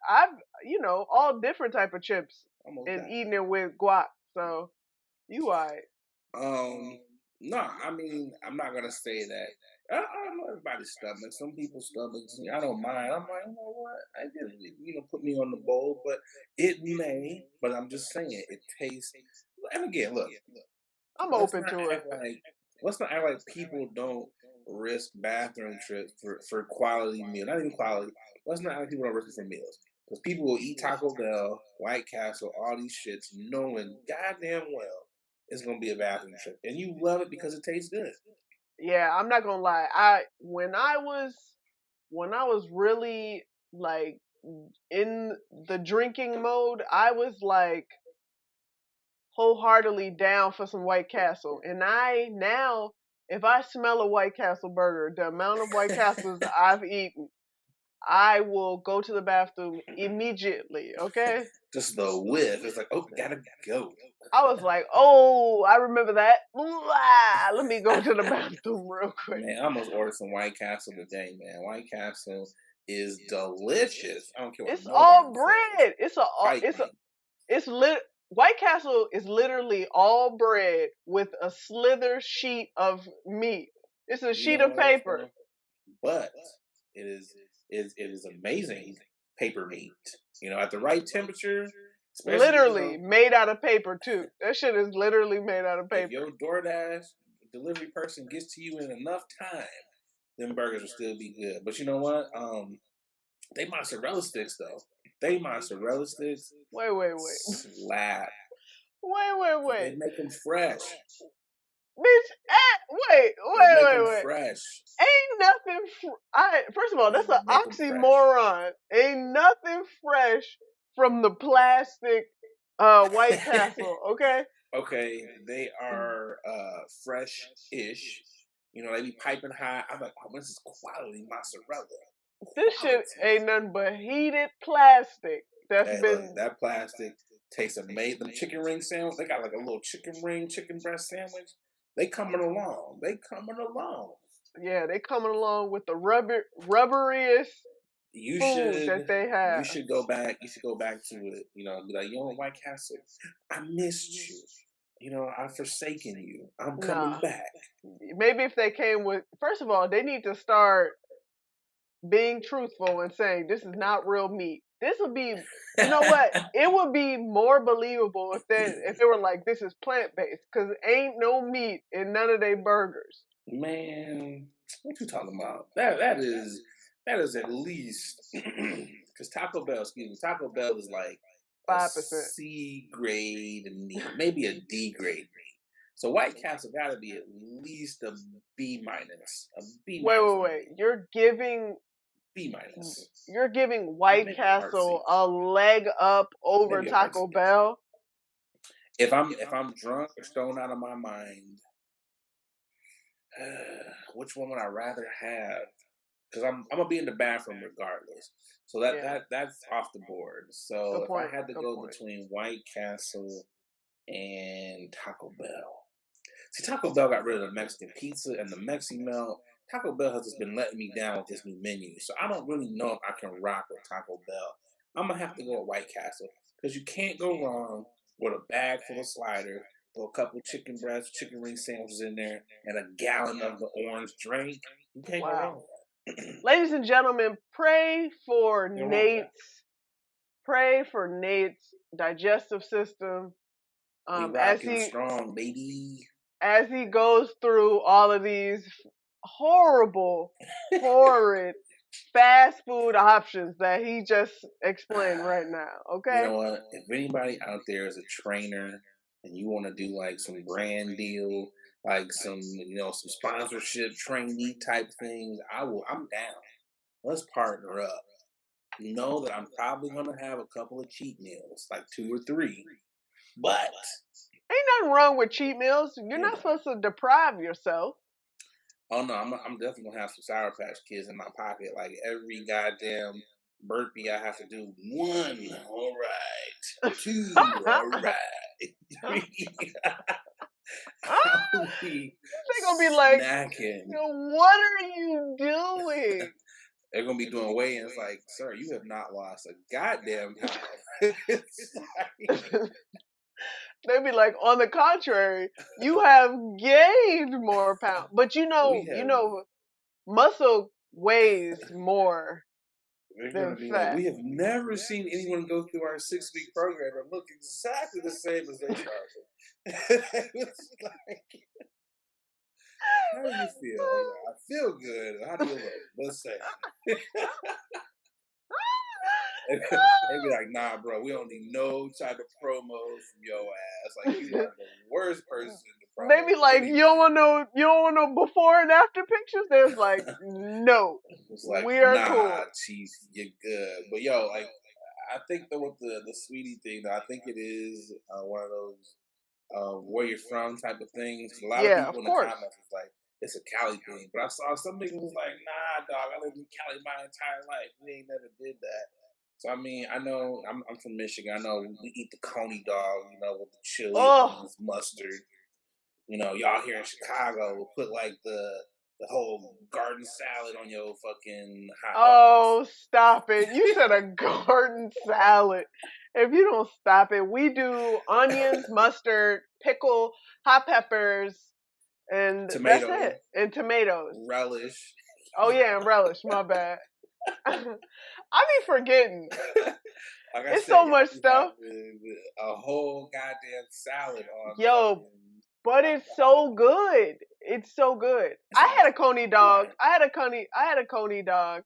Speaker 2: All different type of chips
Speaker 1: almost
Speaker 2: and
Speaker 1: that.
Speaker 2: eating it with guac. So you alright.
Speaker 1: Um, no, I mean, I'm not gonna say that. I don't know everybody's stomach. Some people's stomachs, I don't mind. I'm like, you know what? I didn't, put me on the bowl, but it may. But I'm just saying, it tastes. And again, look,
Speaker 2: I'm
Speaker 1: let's
Speaker 2: open
Speaker 1: not
Speaker 2: to it.
Speaker 1: act like let's not act like people don't risk bathroom trips for quality meal. Not even quality. Let's not act like people don't risk it for meals. Because people will eat Taco Bell, White Castle, all these shits, knowing goddamn well it's gonna be a bathroom trip, and you love it because it tastes good.
Speaker 2: Yeah, I'm not gonna lie. When I was really like in the drinking mode, I was like wholeheartedly down for some White Castle. And I now, if I smell a White Castle burger, the amount of White Castles I've eaten, I will go to the bathroom immediately. Okay.
Speaker 1: Just the whiff, it's like, oh, gotta go.
Speaker 2: I was like, oh, I remember that. Blah, let me go to the bathroom real quick.
Speaker 1: Man, I almost ordered some White Castle today, man. White Castle is delicious. I don't care what
Speaker 2: It's
Speaker 1: nobody
Speaker 2: all
Speaker 1: says.
Speaker 2: bread.
Speaker 1: Fight me.
Speaker 2: It's lit. White Castle is literally all bread with a slither sheet of meat. It's a
Speaker 1: You
Speaker 2: sheet
Speaker 1: know
Speaker 2: of
Speaker 1: what else
Speaker 2: paper,
Speaker 1: though? But it is amazing paper meat. At the right temperature, especially
Speaker 2: literally made out of paper too. That shit is literally made out of
Speaker 1: if
Speaker 2: paper.
Speaker 1: your DoorDash delivery person gets to you in enough time, them burgers will still be good. But you know what? They mozzarella sticks though. They mozzarella sticks
Speaker 2: Wait, wait, wait,
Speaker 1: slap.
Speaker 2: wait, wait,
Speaker 1: They
Speaker 2: wait,
Speaker 1: make them fresh.
Speaker 2: bitch. Wait,
Speaker 1: They
Speaker 2: wait,
Speaker 1: make
Speaker 2: wait,
Speaker 1: them
Speaker 2: wait.
Speaker 1: fresh.
Speaker 2: Ain't nothing. First of all,
Speaker 1: They
Speaker 2: that's an
Speaker 1: make them fresh.
Speaker 2: oxymoron. Ain't nothing fresh from the plastic White Castle. Okay.
Speaker 1: Okay, they are fresh-ish. They be piping hot. I'm like, oh, this is quality mozzarella.
Speaker 2: This shit
Speaker 1: Quality.
Speaker 2: ain't nothing but heated plastic that's
Speaker 1: Hey, look,
Speaker 2: been.
Speaker 1: that plastic tastes amazing. Them chicken ring sandwich, they got like a little chicken breast sandwich. They coming along. They coming along.
Speaker 2: Yeah, they coming along with the rubberiest
Speaker 1: You
Speaker 2: food
Speaker 1: should
Speaker 2: that they
Speaker 1: you
Speaker 2: have.
Speaker 1: should go back. You should go back to it. Be like, White Castle, I missed you. I've forsaken you. I'm coming
Speaker 2: Nah,
Speaker 1: back.
Speaker 2: maybe if they came with. First of all, they need to start being truthful and saying this is not real meat. This would be, you know what? It would be more believable if they were like this is plant based because ain't no meat in none of their burgers.
Speaker 1: Man, what you talking about? That is at least because Taco Bell, excuse me, Taco Bell is like a
Speaker 2: 5%.
Speaker 1: C grade meat, maybe a D grade meat. So White Castle got to be at least a B minus, a B
Speaker 2: Wait,
Speaker 1: minus
Speaker 2: wait,
Speaker 1: for
Speaker 2: wait.
Speaker 1: me, B minus,
Speaker 2: You're giving White
Speaker 1: maybe a heart
Speaker 2: Castle
Speaker 1: C,
Speaker 2: a leg up over
Speaker 1: maybe a heart
Speaker 2: Taco
Speaker 1: C.
Speaker 2: Bell.
Speaker 1: If I'm drunk or stoned out of my mind, which one would I rather have? Because I'm gonna be in the bathroom regardless. So that
Speaker 2: Yeah,
Speaker 1: that that's off the board. So
Speaker 2: good
Speaker 1: if I
Speaker 2: point.
Speaker 1: had to
Speaker 2: Good
Speaker 1: go
Speaker 2: point.
Speaker 1: between White Castle and Taco Bell, see Taco Bell got rid of the Mexican pizza and the Mexi Melt. Taco Bell has just been letting me down with this new menu, so I don't really know if I can rock with Taco Bell. I'm gonna have to go with White Castle because you can't go wrong with a bag full of sliders, throw a couple chicken breasts, chicken ring sandwiches in there, and a gallon of the orange drink. You can't go wrong
Speaker 2: Wow.
Speaker 1: with that.
Speaker 2: Ladies and gentlemen,
Speaker 1: Nothing wrong with that.
Speaker 2: Pray for Nate's digestive system.
Speaker 1: We
Speaker 2: As
Speaker 1: rocking
Speaker 2: he
Speaker 1: strong, baby.
Speaker 2: as he goes through all of these horrible, horrid fast food options that he just explained right now.
Speaker 1: You
Speaker 2: Okay.
Speaker 1: know what? If anybody out there is a trainer and you want to do like some brand deal, like some sponsorship trainee type things, I'm down. Let's partner up. You know that I'm probably gonna have a couple of cheat meals, like two or three. But
Speaker 2: Ain't nothing wrong with cheat meals. You're
Speaker 1: you
Speaker 2: not
Speaker 1: know,
Speaker 2: supposed to deprive yourself.
Speaker 1: oh no, I'm definitely gonna have some Sour Patch Kids in my pocket. Like every goddamn burpee, I have to do one. All right, two. All right. be
Speaker 2: They're gonna be like,
Speaker 1: snacking.
Speaker 2: what are you doing?
Speaker 1: They're gonna be doing weigh-ins like, sir, you have not lost a goddamn pound. It's like,
Speaker 2: They'd be like, on the contrary, you have gained more pounds. But
Speaker 1: we have
Speaker 2: muscle weighs more
Speaker 1: they're gonna
Speaker 2: than
Speaker 1: be like,
Speaker 2: fat.
Speaker 1: we have never seen anyone go through our 6-week program and look exactly the same as they started. It's like, how do you feel? I'm like, I feel good. How do you look? Let's say. They'd be like, nah, bro, we don't need no type of promos from your ass. Like, you are the worst person to
Speaker 2: They
Speaker 1: promote
Speaker 2: be like,
Speaker 1: anything.
Speaker 2: you don't want no before and after pictures? There's like, no,
Speaker 1: It's like,
Speaker 2: we are
Speaker 1: nah,
Speaker 2: cool.
Speaker 1: chief, you're good. But yo, like, I think though with the sweetie thing, though, I think it is one of those where you're from type of things. A lot of
Speaker 2: Yeah,
Speaker 1: people
Speaker 2: of
Speaker 1: in the
Speaker 2: course.
Speaker 1: comments was like, it's a Cali thing. But I saw some niggas was like, nah, dog, I lived in Cali my entire life. We ain't never did that. So I mean, I know I'm from Michigan. I know we eat the coney dog, you know, with the chili,
Speaker 2: Oh,
Speaker 1: onions, mustard. You know, y'all here in Chicago will put like the whole garden salad on your fucking hot dogs.
Speaker 2: oh, stop it. You said a garden salad. If you don't stop it, we do onions, mustard, pickle, hot peppers, and that's
Speaker 1: Tomato,
Speaker 2: it. And tomatoes.
Speaker 1: relish.
Speaker 2: Oh yeah, and relish. My bad. I be forgetting.
Speaker 1: Like I
Speaker 2: It's
Speaker 1: said,
Speaker 2: so
Speaker 1: y'all
Speaker 2: much
Speaker 1: be
Speaker 2: stuff.
Speaker 1: having a whole goddamn salad on
Speaker 2: Yo,
Speaker 1: fucking
Speaker 2: but
Speaker 1: hot
Speaker 2: it's
Speaker 1: dog.
Speaker 2: so good. It's so good.
Speaker 1: It's
Speaker 2: I had a
Speaker 1: alright.
Speaker 2: coney
Speaker 1: It's
Speaker 2: dog.
Speaker 1: alright.
Speaker 2: I had a coney dog.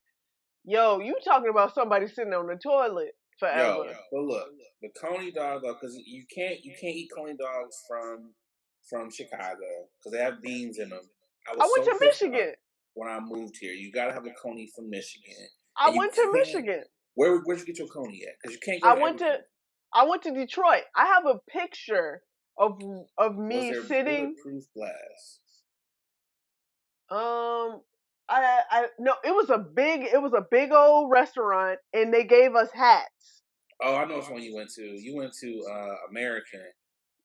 Speaker 2: Yo, you talking about somebody sitting on the toilet
Speaker 1: Yo,
Speaker 2: forever.
Speaker 1: but look, the coney dog though, because you can't eat coney dogs from Chicago because they have beans in them. I
Speaker 2: I
Speaker 1: was
Speaker 2: went
Speaker 1: so
Speaker 2: to
Speaker 1: pissed off
Speaker 2: Michigan.
Speaker 1: when I moved here. You gotta have a coney from Michigan,
Speaker 2: I
Speaker 1: and you
Speaker 2: went to
Speaker 1: can't.
Speaker 2: Michigan.
Speaker 1: Where'd you get your coney at? Because you can't go
Speaker 2: I
Speaker 1: to
Speaker 2: went
Speaker 1: every
Speaker 2: to
Speaker 1: coney.
Speaker 2: I went to Detroit. I have a picture of
Speaker 1: Was
Speaker 2: me
Speaker 1: there
Speaker 2: sitting.
Speaker 1: bulletproof glass?
Speaker 2: Um, I no, it was a big old restaurant, and they gave us hats.
Speaker 1: Oh, I know which one you went to. You went to American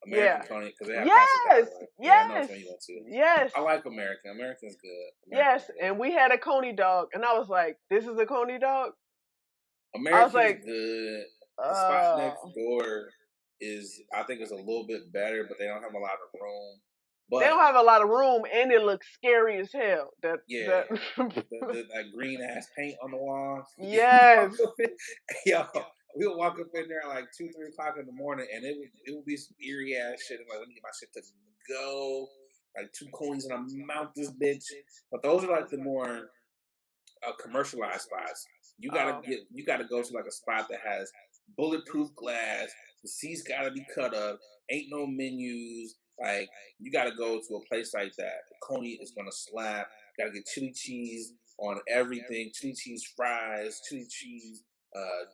Speaker 2: Yeah.
Speaker 1: Coney because they have house at that
Speaker 2: Yes.
Speaker 1: one. Yeah, I know which
Speaker 2: Yes.
Speaker 1: one you went to.
Speaker 2: Yes.
Speaker 1: I like American. American's good.
Speaker 2: Yes.
Speaker 1: American's good.
Speaker 2: And we had a coney dog, and I was like, "This is a coney dog." I was
Speaker 1: American's
Speaker 2: like,
Speaker 1: good. The spot
Speaker 2: "Uh."
Speaker 1: next door is I think is a little bit better, but they don't have a lot of room.
Speaker 2: They
Speaker 1: But
Speaker 2: don't have a lot of room, and it looks scary as hell. That
Speaker 1: yeah,
Speaker 2: that.
Speaker 1: that green ass paint on the wall. You walk
Speaker 2: Yes.
Speaker 1: up in, yo, we'll walk up in there at like 2, 3 o'clock in the morning, and it would be some eerie ass shit. I'm like, let me get my shit to go. Like 2 coins and I mount this bitch. But those are like the more commercialized spots.
Speaker 2: Oh.
Speaker 1: You gotta go to like a spot that has bulletproof glass. The seats gotta be cut up. Ain't no menus. Like you gotta go to a place like that. The coney is gonna slap. Gotta get chili cheese on everything. Chili cheese fries. Chili cheese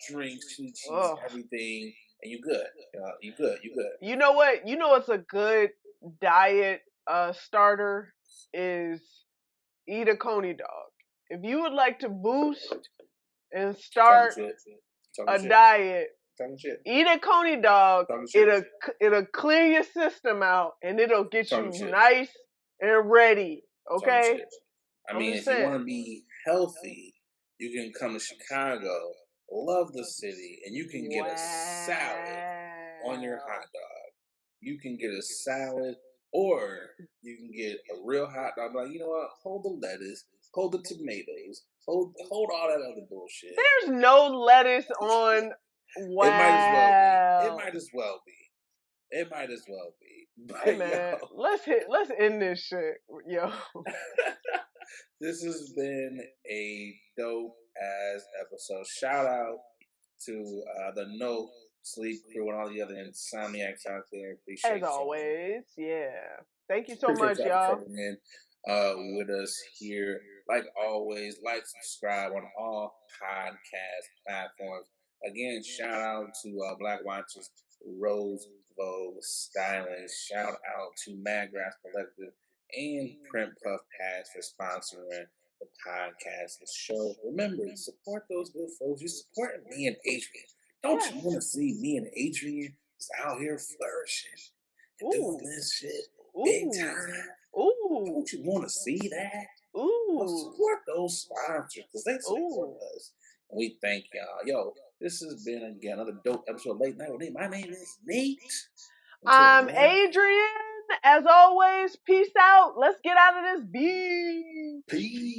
Speaker 1: drinks. Chili cheese
Speaker 2: Oh.
Speaker 1: everything. And you good. You good. You good.
Speaker 2: You know what? You know what's a good diet starter is eat a coney dog. If you would like to boost and
Speaker 1: Talking
Speaker 2: start
Speaker 1: shit. Talking
Speaker 2: a
Speaker 1: shit.
Speaker 2: diet,
Speaker 1: Talking shit.
Speaker 2: eat a coney dog.
Speaker 1: Talking shit.
Speaker 2: It'll clear your system out and it'll get
Speaker 1: Talking
Speaker 2: you
Speaker 1: shit.
Speaker 2: nice and ready.
Speaker 1: Talking
Speaker 2: Okay?
Speaker 1: shit. I
Speaker 2: I'm
Speaker 1: mean,
Speaker 2: just
Speaker 1: if you
Speaker 2: saying.
Speaker 1: want to be healthy, you can come to Chicago, love the city, and you can get a salad on your hot
Speaker 2: Wow.
Speaker 1: dog. You can get a salad, or you can get a real hot dog. Like, you know what? Hold the lettuce, hold the tomatoes, hold all that other bullshit.
Speaker 2: There's no lettuce on.
Speaker 1: It might as well be. It
Speaker 2: Wow.
Speaker 1: might as well be. It might as well be.
Speaker 2: Hey
Speaker 1: But
Speaker 2: man,
Speaker 1: yo,
Speaker 2: let's end this shit, yo.
Speaker 1: this has been a dope ass episode. Shout out to the No Sleep crew and all the other insomniacs out there.
Speaker 2: As
Speaker 1: Appreciate y'all.
Speaker 2: always, yeah. Thank you so
Speaker 1: Appreciate
Speaker 2: much,
Speaker 1: y'all for
Speaker 2: y'all.
Speaker 1: coming in with us here. Like always, like, subscribe on all podcast platforms. Again, shout out to Black Watchers, Rose Vogue Styling. Shout out to Madgrass Collective and Print Puff Pass for sponsoring the podcast and show. Remember, support those good folks. You support me and Adrian. Don't you want to
Speaker 2: Yes.
Speaker 1: see me and Adrian out here flourishing and doing
Speaker 2: Ooh.
Speaker 1: this shit big
Speaker 2: Ooh.
Speaker 1: time?
Speaker 2: Ooh.
Speaker 1: Don't you want to see that? Well,
Speaker 2: Ooh.
Speaker 1: support those sponsors because they support
Speaker 2: Ooh.
Speaker 1: us. And we thank y'all. Yo, this has been again another dope episode of Late Night with Nate. My name is Nate. Until next,
Speaker 2: Adrian, as always, peace out. Let's get out of this beat.
Speaker 1: peace.